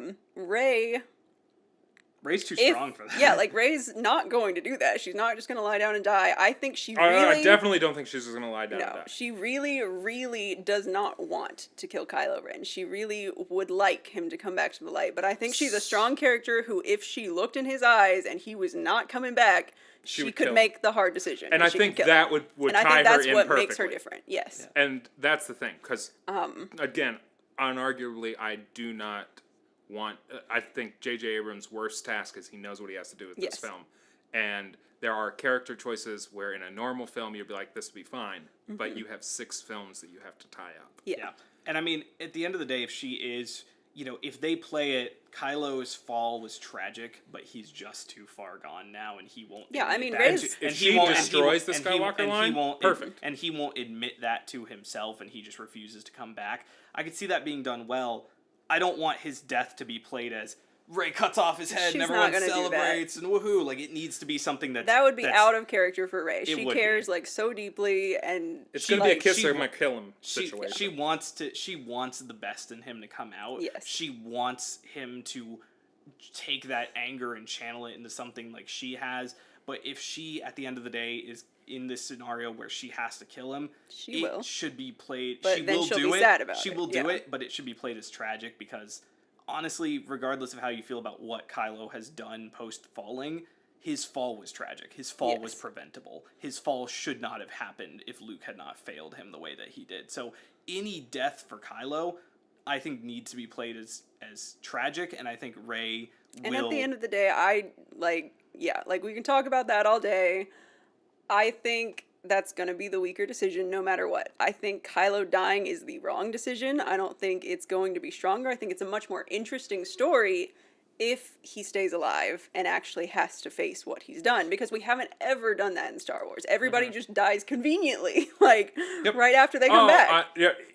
Rey's too strong for that. Yeah, like, Rey's not going to do that. She's not just going to lie down and die. I think she I definitely don't think she's just going to lie down and die. She really, really does not want to kill Kylo Ren. She really would like him to come back to the light. But I think she's a strong character who, if she looked in his eyes and he was not coming back, she could make the hard decision. And I think that would and tie I think her that's in what perfectly. makes her different. Yes. Yeah. And that's the thing, because, again, unarguably, I do not want... I think J.J. Abrams' worst task is he knows what he has to do with this film. And there are character choices where in a normal film you'd be like, this would be fine. But you have 6 films that you have to tie up. Yeah. And I mean, at the end of the day, if she is... You know, if they play it, Kylo's fall was tragic, but he's just too far gone now, and he won't. Yeah, I mean, Rey's... If she destroys the Skywalker line, perfect. And he won't admit that to himself, and he just refuses to come back. I could see that being done well. I don't want his death to be played as Rey cuts off his head She's and everyone not gonna celebrates and woohoo. Like, it needs to be something that would be out of character for Rey. She would cares be. like so deeply, and It's going to be a kiss she or wa- my kill him She situation. wants the best in him to come out. Yes. She wants him to take that anger and channel it into something like she has. But if she, at the end of the day, is in this scenario where she has to kill him, She will. should be played. But she then will she'll do be it. sad about she it, will do yeah. it, but it should be played as tragic because, honestly, regardless of how you feel about what Kylo has done post falling, his fall was tragic. His fall was Yes. preventable. His fall should not have happened if Luke had not failed him the way that he did. So any death for Kylo, I think, needs to be played as tragic, and I think Rey And will... at the end of the day, we can talk about that all day. I think that's going to be the weaker decision no matter what. I think Kylo dying is the wrong decision. I don't think it's going to be stronger. I think it's a much more interesting story if he stays alive and actually has to face what he's done, because we haven't ever done that in Star Wars. Everybody just dies conveniently, like right after they come back.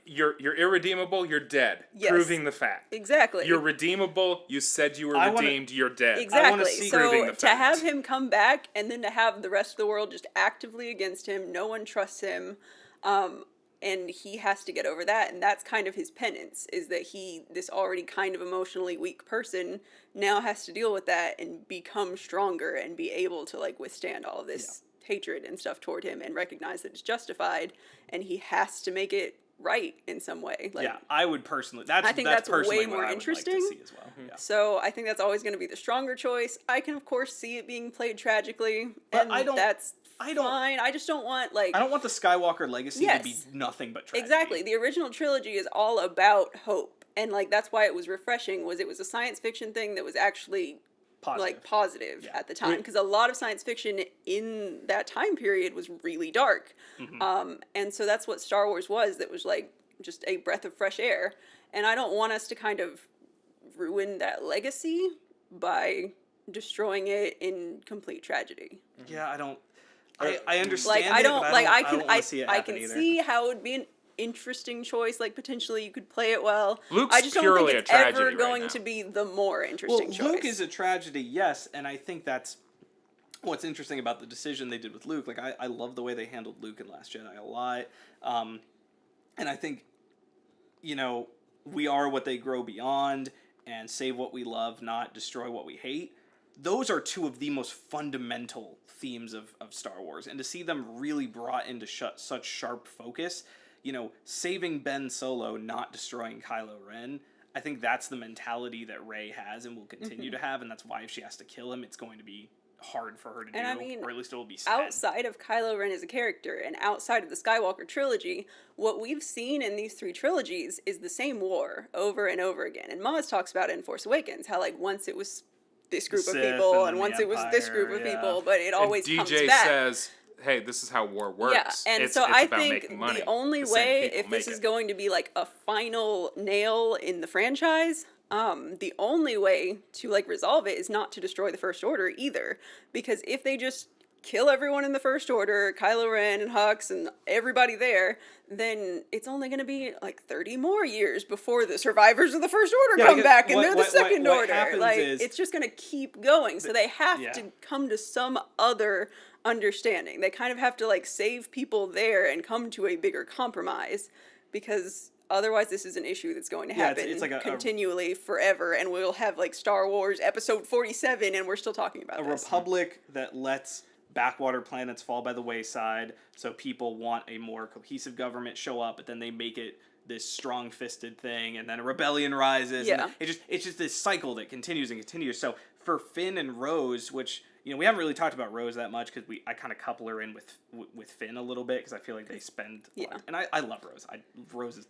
You're irredeemable, you're dead. Yes. Proving the fact. Exactly. You're redeemable, you said you were redeemed, you're dead. Exactly. Proving So the to fact. have him come back and then to have the rest of the world just actively against him, no one trusts him, and he has to get over that, and that's kind of his penance, is that he, this already kind of emotionally weak person, now has to deal with that and become stronger and be able to like withstand all of this hatred and stuff toward him and recognize that it's justified, and he has to make it right in some way. Like, yeah, I would personally... I think that's personally way what more I would interesting. like to see as well. Yeah. So I think that's always going to be the stronger choice. I can of course see it being played tragically, But and I don't- that's fine. I just don't want I don't want the Skywalker legacy to be Yes. nothing but tragedy. exactly. The original trilogy is all about hope, and like that's why it was refreshing. Was it was a science fiction thing that was actually positive Yeah. at the time, because a lot of science fiction in that time period was really dark, and so that's what Star Wars was. That was like just a breath of fresh air, and I don't want us to kind of ruin that legacy by destroying it in complete tragedy. Yeah, I don't... I understand Like I don't it, but like I I don't can wanna see it I happen can either. see how it would be an interesting choice. Like potentially you could play it well. Luke's I just don't purely think a it's tragedy ever right going now. to be the more Well, interesting choice. Luke is a tragedy, yes, and I think that's what's interesting about the decision they did with Luke. Like, I love the way they handled Luke in Last Jedi a lot, and I think, you know, we are what they grow beyond, and save what we love, not destroy what we hate. Those are two of the most fundamental themes of Star Wars, and to see them really brought into such sharp focus, you know, saving Ben Solo, not destroying Kylo Ren, I think that's the mentality that Rey has and will continue to have, and that's why if she has to kill him, it's going to be hard for her to And do, I mean, or at least it will be sad. outside of Kylo Ren as a character and outside of the Skywalker trilogy, what we've seen in these 3 trilogies is the same war over and over again. And Maz talks about it in Force Awakens, how like once it was this group of Sith people, and and then once the it was this Empire, group of yeah. people, but it always and comes DJ back. says, "Hey, this is how war works. Yeah, and it's so it's I about think making money. the only The same way, people if this make is it." going to be like a final nail in the franchise, the only way to like resolve it is not to destroy the First Order either, because if they just kill everyone in the First Order, Kylo Ren and Hux and everybody there, then it's only going to be like 30 more years before the survivors of the First Order Yeah, come because back and what- they're the what- Second what Order. happens Like, is- it's just going to keep going. So they have Yeah. to come to some other understanding. They kind of have to like save people there and come to a bigger compromise, because otherwise this is an issue that's going to Yeah, happen it's like a continually forever, and we'll have like Star Wars Episode 47 and we're still talking about A this. republic that lets backwater planets fall by the wayside, so people want a more cohesive government show up, but then they make it this strong-fisted thing, and then a rebellion rises. Yeah. And it's just this cycle that continues and continues. So for Finn and Rose, which, you know, we haven't really talked about Rose that much because I kind of couple her in with Finn a little bit, because I feel like they spend a lot. And I love Rose. Rose is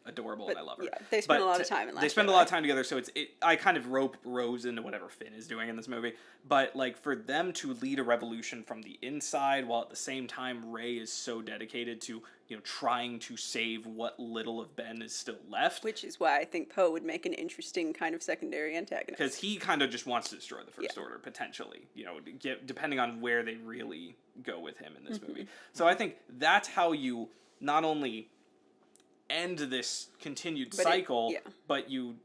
adorable, But, and I love her. yeah, they spend But a lot of time in They Last spend a Jedi. lot of time together, so I kind of rope Rose into whatever Finn is doing in this movie. But like for them to lead a revolution from the inside, while at the same time Rey is so dedicated to, you know, trying to save what little of Ben is still left, Which is why I think Poe would make an interesting kind of secondary antagonist. because he kind of just wants to destroy the First Yeah. Order potentially, you know, depending on where they really go with him in this Mm-hmm. movie. So I think that's how you not only end this continued But cycle, yeah. but you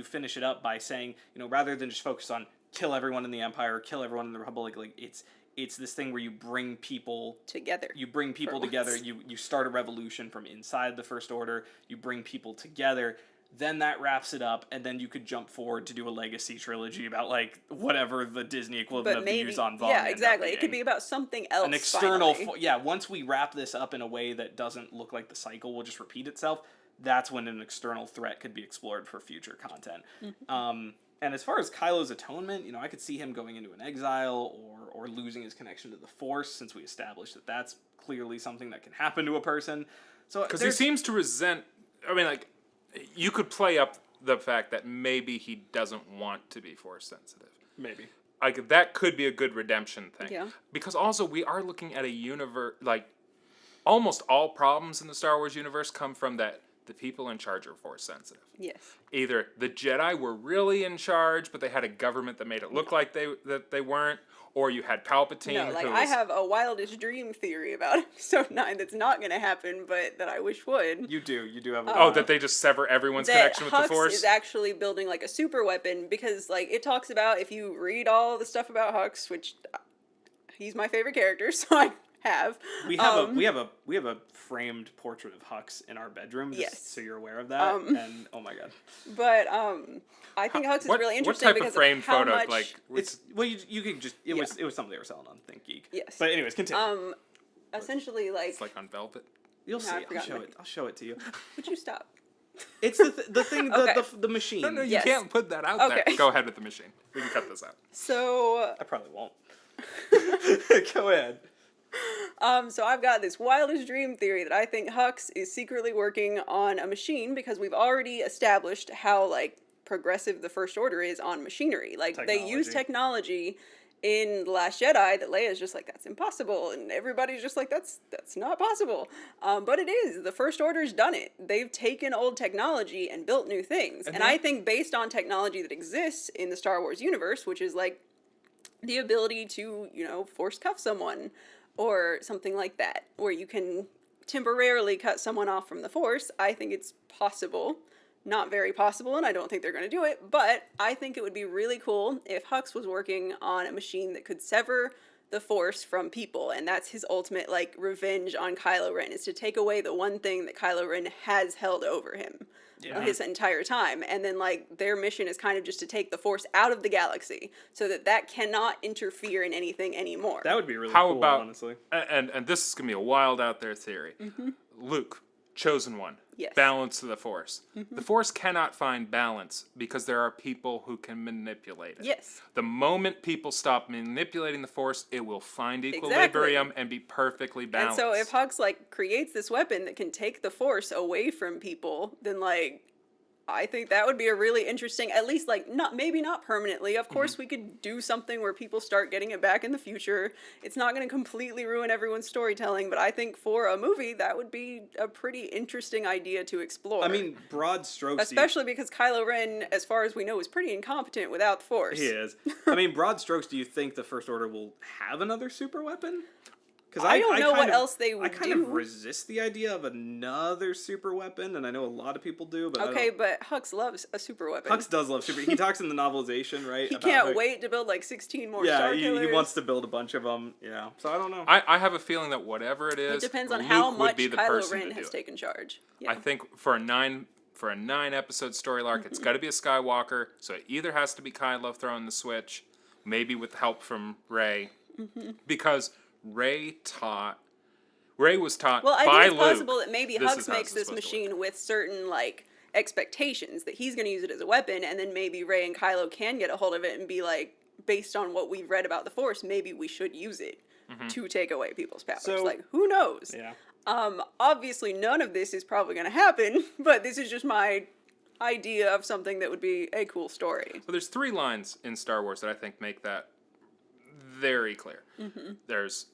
finish it up by saying, you know, rather than just focus on kill everyone in the Empire, kill everyone in the Republic, like it's this thing where you bring people Together. together. once. You start a revolution from inside the First Order. You bring people together. Then that wraps it up, and then you could jump forward to do a legacy trilogy about like whatever the Disney equivalent But of maybe, the Yuuzhan Vong. yeah, end up exactly. It could being. be about something else. An external. finally. Once we wrap this up in a way that doesn't look like the cycle will just repeat itself, that's when an external threat could be explored for future content. And as far as Kylo's atonement, you know, I could see him going into an exile or losing his connection to the Force, since we established that that's clearly something that can happen to a person. So Because he there's- seems to resent. I mean, like, you could play up the fact that maybe he doesn't want to be force sensitive. maybe. Like, that could be a good redemption thing. Yeah. Because also, we are looking at a universe, like, almost all problems in the Star Wars universe come from that the people in charge are force sensitive. Yes. Either the Jedi were really in charge, but they had a government that made it look like they weren't, or you had Palpatine. No, like who I was- have a wildest dream theory about Episode 9 that's not going to happen, but that I wish would. You do have a Oh, that they just sever everyone's That connection with Hux the Force. is actually building like a super weapon, because like it talks about, if you read all the stuff about Hux, which he's my favorite character, so I have. we have a framed portrait of Hux in our bedroom, just Yes. so you're aware of that. And oh my god. But I think Hux is what, really what interesting type because of framed how photo? much. Like, It's well, you could just it was something they were selling on ThinkGeek. Yes. But anyways, continue. Essentially, like, it's like on velvet. You'll no, see. I I'll forgot show my- it. I'll show it to you. would you stop? It's the thing Okay. the machine. No, you Yes. can't put that out Okay. there. Go ahead with the machine. We can cut this out. So I probably won't. Go ahead. So I've got this wildest dream theory that I think Hux is secretly working on a machine, because we've already established how like progressive the First Order is on machinery. Like they use technology in The Last Jedi that Leia's just like, that's impossible, and everybody's just like, that's not possible. But it is. The First Order's done it. They've taken old technology and built new things. And I think based on technology that exists in the Star Wars universe, which is like the ability to, you know, force cuff someone or something like that, where you can temporarily cut someone off from the Force, I think it's possible. Not very possible, and I don't think they're going to do it, but I think it would be really cool if Hux was working on a machine that could sever the Force from people, and that's his ultimate, like, revenge on Kylo Ren, is to take away the one thing that Kylo Ren has held over him his entire time, and then, like, their mission is kind of just to take the Force out of the galaxy, so that cannot interfere in anything anymore. That would be really How cool, about honestly. and this is gonna be a wild out there theory. Luke, Chosen One. Yes. Balance to the Force. The Force cannot find balance because there are people who can manipulate it. Yes. The moment people stop manipulating the Force, it will find equilibrium and be perfectly balanced. And so if Hux like creates this weapon that can take the Force away from people, then like I think that would be a really interesting, at least like maybe not permanently. Of course, we could do something where people start getting it back in the future. It's not going to completely ruin everyone's storytelling, but I think for a movie that would be a pretty interesting idea to explore. I mean, broad strokes. especially because Kylo Ren, as far as we know, is pretty incompetent without the Force. He is. I mean, broad strokes. Do you think the First Order will have another super weapon? Because I don't know what else they would I kind do. of resist the idea of another super weapon, and I know a lot of people do. But Okay, but Hux loves a super weapon. Hux does love super. He talks in the novelization, right? He about can't how- wait to build like 16 more Yeah, Star he Killers. wants to build a bunch of them. Yeah, so I don't know. I have a feeling that whatever it is, It depends on Luke how would much be the Kylo person Ren to do has it. taken charge. Yeah. I think for a 9 episode story arc, it's got to be a Skywalker. So it either has to be Kylo throwing the switch, maybe with help from Rey, because Rey was taught Well, I by think it's Luke. possible that maybe this is Hux how makes it's this supposed to work. machine with certain like expectations that he's going to use it as a weapon, and then maybe Rey and Kylo can get a hold of it and be like, based on what we've read about the Force, maybe we should use it to take away people's powers. So- like, who knows? Yeah. Obviously, none of this is probably going to happen, but this is just my idea of something that would be a cool story. So there's 3 lines in Star Wars that I think make that very clear. There's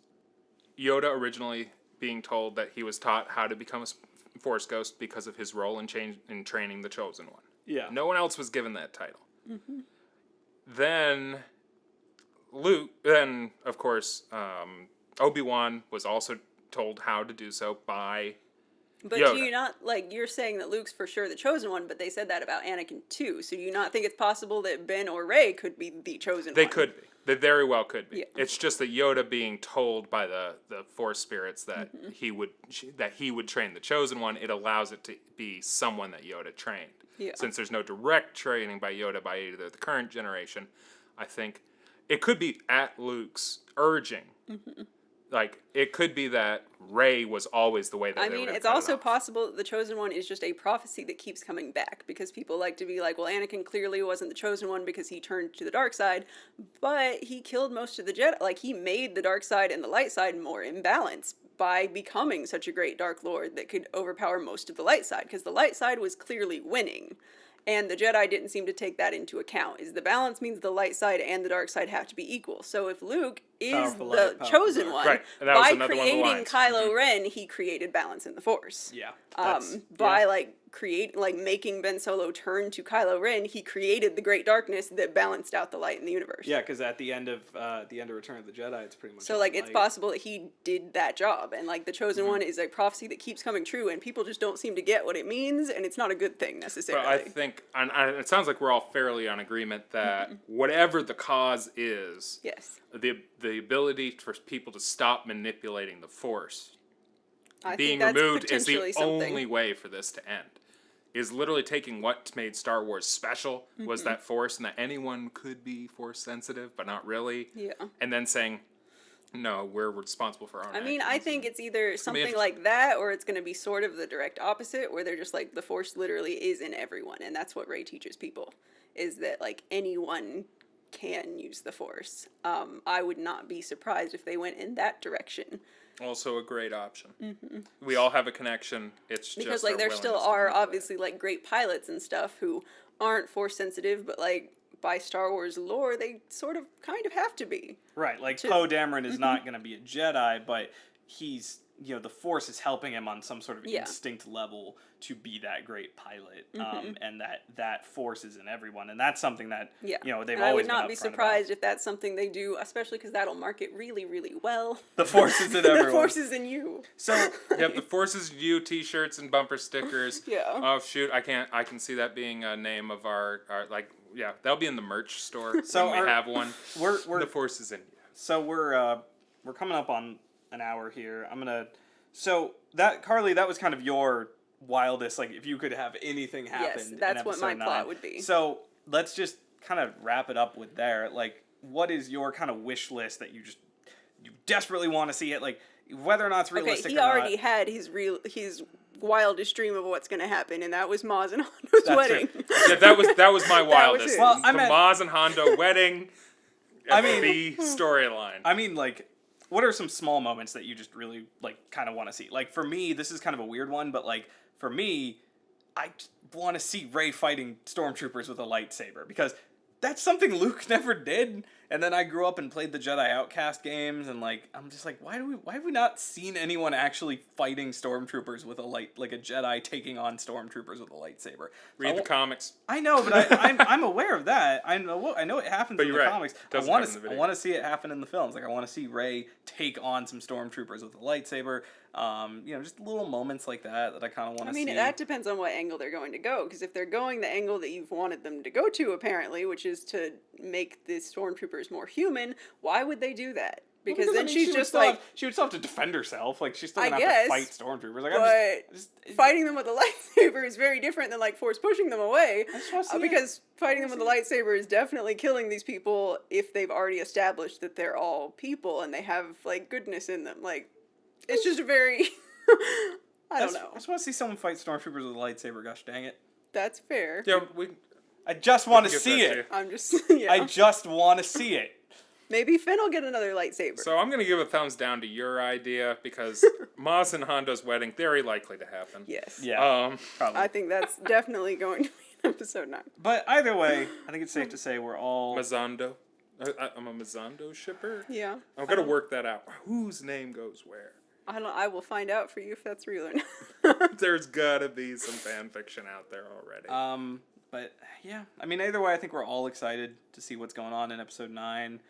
Yoda originally being told that he was taught how to become a Force ghost because of his role in training the Chosen One. Yeah. No one else was given that title. Then of course, Obi-Wan was also told how to do so by But Yoda. do you not, like, you're saying that Luke's for sure the chosen one, but they said that about Anakin too, so do you not think it's possible that Ben or Rey could be the chosen They one? could be. They very well could be. Yeah. It's just that Yoda being told by the Force spirits that he would train the Chosen One. It allows it to be someone that Yoda trained. Yeah. Since there's no direct training by Yoda by either the current generation, I think it could be at Luke's urging. Like, it could be that Rey was always the way that I they were mean, gonna it's cut it also off. possible that the chosen one is just a prophecy that keeps coming back because people like to be like, well, Anakin clearly wasn't the chosen one because he turned to the dark side, but he killed most of the Jedi. Like, he made the dark side and the light side more in balance by becoming such a great Dark Lord that could overpower most of the light side because the light side was clearly winning. And the Jedi didn't seem to take that into account. Is the balance means the light side and the dark side have to be equal. So if Luke is Powerful the light, powerful chosen dark. one, Right, and that was by another one of the creating lines. Kylo Ren, he created balance in the Force. Yeah. By making Ben Solo turn to Kylo Ren, he created the great darkness that balanced out the light in the universe. Yeah, because at the end of Return of the Jedi, it's pretty much So all like it's light. possible that he did that job, and like the chosen one is a prophecy that keeps coming true, and people just don't seem to get what it means, and it's not a good thing necessarily. But I think, and it sounds like we're all fairly on agreement that whatever the cause is, Yes, the ability for people to stop manipulating the Force I being think that's removed is the potentially something. only way for this to end. Is literally taking what made Star Wars special was that Force, and that anyone could be Force sensitive, but not really. Yeah. And then saying, no, we're responsible for our I mean, I actions. think it's either something interesting. like that, or it's going to be sort of the direct opposite, where they're just like, the Force literally is in everyone, and that's what Rey teaches people, is that like anyone can use the Force. I would not be surprised if they went in that direction, Also a great option. We all have a connection. It's because just like our there still willingness to are manipulate. obviously like great pilots and stuff who aren't Force sensitive, but like by Star Wars lore, they sort of kind of have to be. Right, like to- Poe Dameron is not going to be a Jedi, but he's, the Force is helping him on some sort of Yeah. instinct level to be that great pilot, and that Force is in everyone, and that's something that Yeah, they've and I always would not been be upfront surprised if that's something they do, especially because that'll market really, really well. about. The Force is in The everyone. Force is in you. So Yep, the Forces You T-shirts and bumper stickers. Yeah. Oh shoot, I can see that being a name of our that'll be in the merch store So when we have one. we're The Force is in you. So we're coming up on an hour here. So that Carly, that was kind of your wildest, like if you could have anything happen. that's in what my episode plot 9. would be. So let's just kind of wrap it up with there. Like, what is your kind of wish list that you desperately want to see it? Like, whether or not it's Okay, realistic he or already not. had his wildest dream of what's going to happen, and that was Maz and Hondo's That's wedding. Yeah, that was my wildest. it. Well, I the meant- Maz and Hondo wedding. I mean- the storyline. I mean, like, what are some small moments that you just really, like, kind of want to see? Like, for me, this is kind of a weird one, but, like, for me, I want to see Rey fighting stormtroopers with a lightsaber, because that's something Luke never did. And then I grew up and played the Jedi Outcast games, and, like, I'm just like, why have we not seen anyone actually fighting stormtroopers with a like a Jedi taking on stormtroopers with a lightsaber? Read the comics. I know, but I'm aware of that. I know it happens But in you're the right. comics. Doesn't I happen in the video. want to see it happen in the films. Like, I want to see Rey take on some stormtroopers with a lightsaber. Just little moments like that I kind of want I to mean, see. that depends on what angle they're going to go. Because if they're going the angle that you've wanted them to go to, apparently, which is to make the stormtroopers more human, why would they do that? Because I then mean, she's she would just still like, have- she would still have to defend herself. Like, she's still I gonna have to guess, fight stormtroopers. Like, but fighting them with a lightsaber is very different than like force pushing them away. just wanna see it. Because fighting them with a lightsaber is definitely killing these people if they've already established that they're all people and they have like goodness in them. Like, it's just a very, I don't know. I just want to see someone fight stormtroopers with a lightsaber. Gosh dang it! That's fair. Yeah, we. I just want to give see that to it. you. I'm just, yeah. I just want to see it. Maybe Finn will get another lightsaber. So I'm gonna give a thumbs down to your idea because Maz and Hondo's wedding very likely to happen. Yes. Yeah, probably. I think that's definitely going to be in episode 9. But either way, I think it's safe to say we're all. Mazando. I'm a Mazando shipper. Yeah. I'm gonna work that out. Whose name goes where? I will find out for you if that's real or not. There's gotta be some fan fiction out there already. But yeah, I mean, either way, I think we're all excited to see what's going on in episode 9.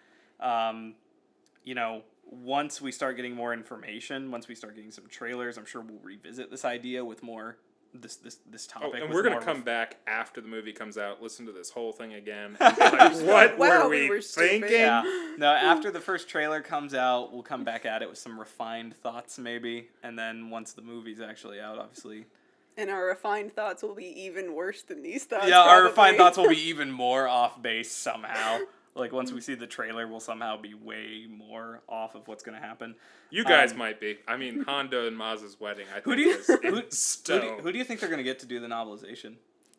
Once we start getting more information, once we start getting some trailers, I'm sure we'll revisit this idea with more this topic. And with we're gonna more come back after the movie comes out, listen to this whole thing again, and be like, what Wow, were we we were stupid. thinking? Yeah. No, after the first trailer comes out, we'll come back at it with some refined thoughts, maybe, and then once the movie's actually out, obviously. And our refined thoughts will be even worse than these thoughts. Yeah, our probably. refined thoughts will be even more off base somehow. Like, once we see the trailer, we'll somehow be way more off of what's going to happen. You guys might be. I mean, Hondo and Maz's wedding, I think, Who do you is in stone. who do you think they're going to get to do the novelization?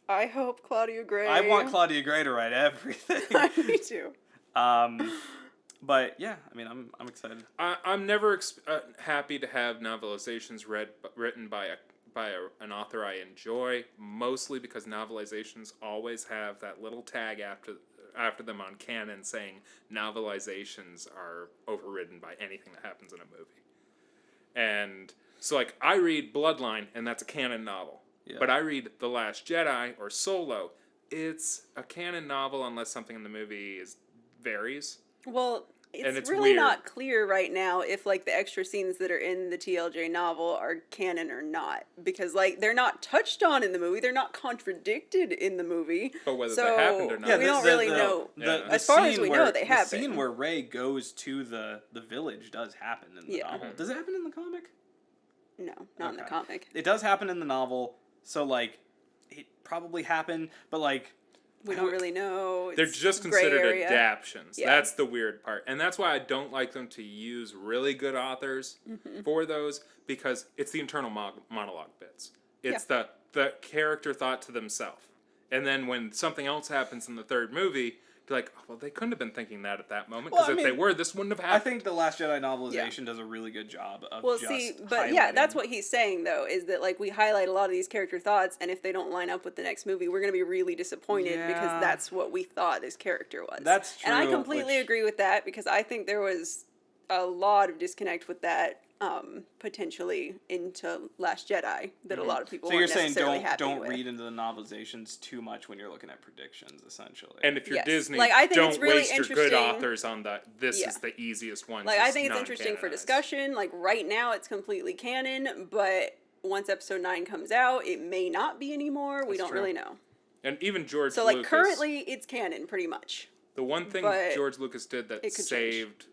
I hope Claudia Gray. I want Claudia Gray to write everything. Me too. But yeah, I mean, I'm excited. I'm never happy to have novelizations written by an author I enjoy, mostly because novelizations always have that little tag after them on canon saying novelizations are overridden by anything that happens in a movie. And so, like, I read Bloodline, and that's a canon novel. Yeah. But I read The Last Jedi or Solo. It's a canon novel unless something in the movie varies. Well, And it's it's really weird. not clear right now if like the extra scenes that are in the TLJ novel are canon or not, because like they're not touched on in the movie, they're not contradicted in the movie. But whether so they happened or not. we don't really know. Yeah. As far as we know, they The happen. scene where Rey goes to the village does happen in the Yeah. novel. Does it happen in the comic? No, not in the Okay. comic. It does happen in the novel, so like it probably happened, but like We don't really know. They're It's just gray considered area. adaptions. Yeah. That's the weird part. And that's why I don't like them to use really good authors for those, because it's the internal monologue bits. It's the character thought to themselves. And then when something else happens in the third movie, you're like, oh, well, they couldn't have been thinking that at that moment, because Well, I if they mean, were, this wouldn't have I happened. think the Last Jedi novelization does a really good job of Well, just see, but yeah, highlighting- that's what he's saying though, is that like we highlight a lot of these character thoughts, and if they don't line up with the next movie, we're gonna be really disappointed Yeah. because that's what we thought this character was. That's and I true, completely which- agree with that because I think there was a lot of disconnect with that potentially into Last Jedi that a lot of people So you're weren't saying necessarily happy don't with. read into the novelizations too much when you're looking at predictions, essentially. And if you're Yes. Disney, Like, I think don't it's really waste your good interesting- authors on this Yeah. is the easiest one. Like, to I think it's interesting for non-canonize. discussion. Like, right now it's completely canon, but once episode 9 comes out, it may not be anymore. We That's don't true. really know. And even George So, like, Lucas, currently it's canon, pretty much. the one thing but George Lucas did that it could saved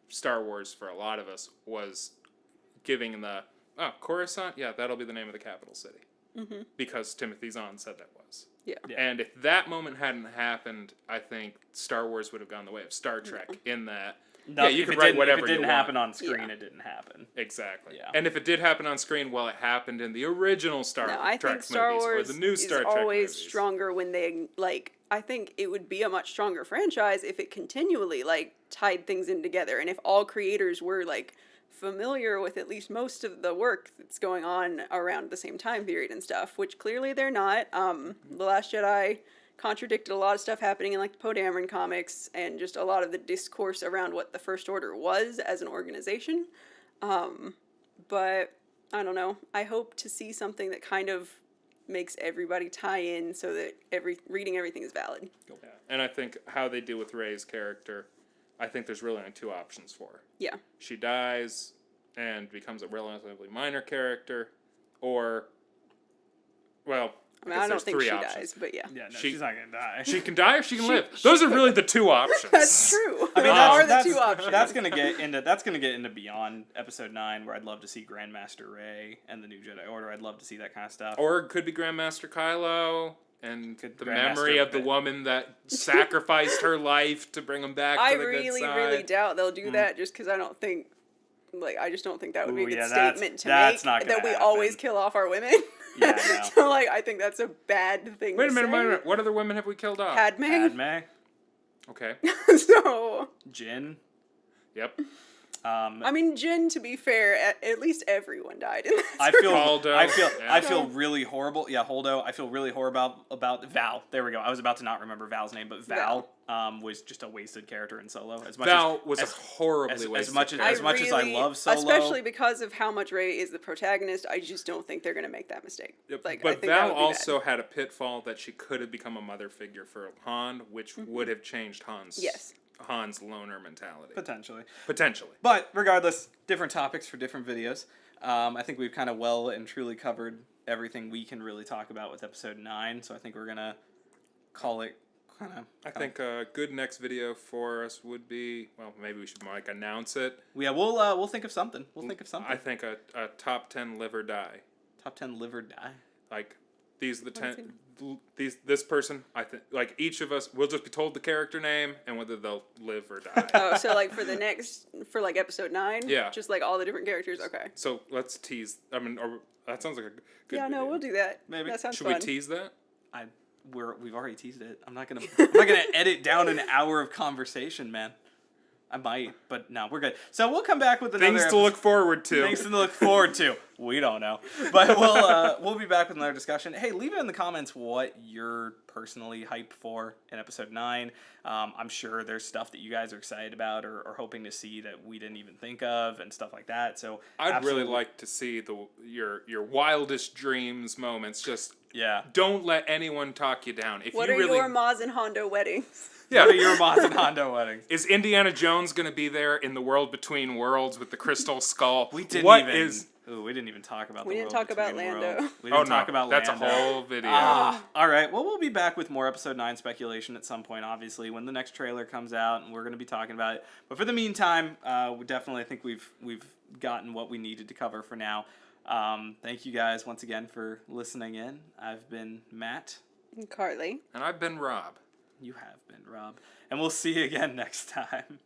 Star Wars for a lot of us was giving Coruscant, yeah, that'll be the name of the capital city. Mm-hmm. Because Timothy Zahn said that was. Yeah. And if that moment hadn't happened, I think Star Wars would have gone the way of Star Trek in that No, Yeah, you if can it write didn't- whatever If it you didn't want. happen on screen, Yeah. it didn't happen. Exactly. Yeah. And if it did happen on screen, well, it happened in the original Star No, I Trek think Star movies Wars or the new is Star Trek always movies. stronger when they like. I think it would be a much stronger franchise if it continually like tied things in together, and if all creators were like familiar with at least most of the work that's going on around the same time period and stuff, which clearly they're not. The Last Jedi contradicted a lot of stuff happening in like the Poe Dameron comics and just a lot of the discourse around what the First Order was as an organization. But I don't know. I hope to see something that kind of makes everybody tie in so that reading everything is valid. Yeah. And I think how they deal with Rey's character, I think there's really only two options for her. Yeah. She dies and becomes a relatively minor character, or, well, I mean, I guess don't there's think three she options. dies, but yeah. Yeah, no, She- she's not gonna die. She can die or she can live. she Those are could. really the two options. That's true. I mean, Those are the that's, two options. that's gonna get into beyond episode 9, where I'd love to see Grandmaster Rey and the New Jedi Order. I'd love to see that kind of stuff. Or it could be Grandmaster Kylo and Could the Grandmaster memory of the Bit- woman that sacrificed her life to bring him back I to the good really, side. really doubt they'll do that just because I don't think, I just don't think that would be a Ooh, good yeah, that's- statement to that's make not gonna that we happen. always kill off our women. Yeah, I know. So, I think that's a bad thing Wait a to minute, say. wait a minute. What other women have we killed off? Padme. Padme, Okay. So, Jin. Yep. I mean, Jin, to be fair, at least everyone died in that. I feel Holdo, I yeah. feel really horrible. Yeah, Holdo. I feel really horrible about Val. There we go. I was about to not remember Val's name, but Val was just a wasted character in Solo. As much Val as, was a as, horribly as wasted much as character. as much as I love Solo, especially because of how much Rey is the protagonist, I just don't think they're gonna make that mistake. Yep, I but think that Val would be bad. also had a pitfall that she could have become a mother figure for Han, which would have changed Yes. Han's loner mentality. potentially. Potentially. But regardless, different topics for different videos. I think we've kind of well and truly covered everything we can really talk about with episode 9. So I think we're gonna call it kind of. I think a good next video for us would be, well, maybe we should announce it. Yeah, we'll think of something. We'll think of something. I think a top 10 live or die. Top 10 live or die. Like, these are the What is 10. This person, I think, like each of us, we'll just be told the character name and whether they'll live or die. Oh, so for episode 9? Yeah. Just like all the different characters? Okay. So let's tease. I mean, that sounds like a good. Yeah, no, video. we'll do that. Maybe. That sounds Should fun. we tease that? We've already teased it. I'm not gonna edit down an hour of conversation, man. I might, but no, we're good. So we'll come back with another Things to look forward to. Things to look forward to. We don't know, but we'll be back with another discussion. Hey, leave it in the comments what you're personally hyped for in episode 9. I'm sure there's stuff that you guys are excited about or hoping to see that we didn't even think of and stuff like that. So I'd absolutely- really like to see your wildest dreams moments. Just yeah. don't let anyone talk you down. If What you are really, your Maz and Hondo weddings? yeah, What are your Maz and Hondo weddings? is Indiana Jones going to be there in the world between worlds with the crystal skull? We didn't What even. is- Ooh, we didn't even talk about. We the didn't world talk about between Lando. worlds. We Oh didn't no, talk about that's Lando. a whole video. All right. Well, we'll be back with more episode 9 speculation at some point, obviously, when the next trailer comes out, and we're going to be talking about it. But for the meantime, we definitely think we've gotten what we needed to cover for now. Thank you guys once again for listening in. I've been Matt. Carly. And I've been Rob. You have been Rob. And we'll see you again next time.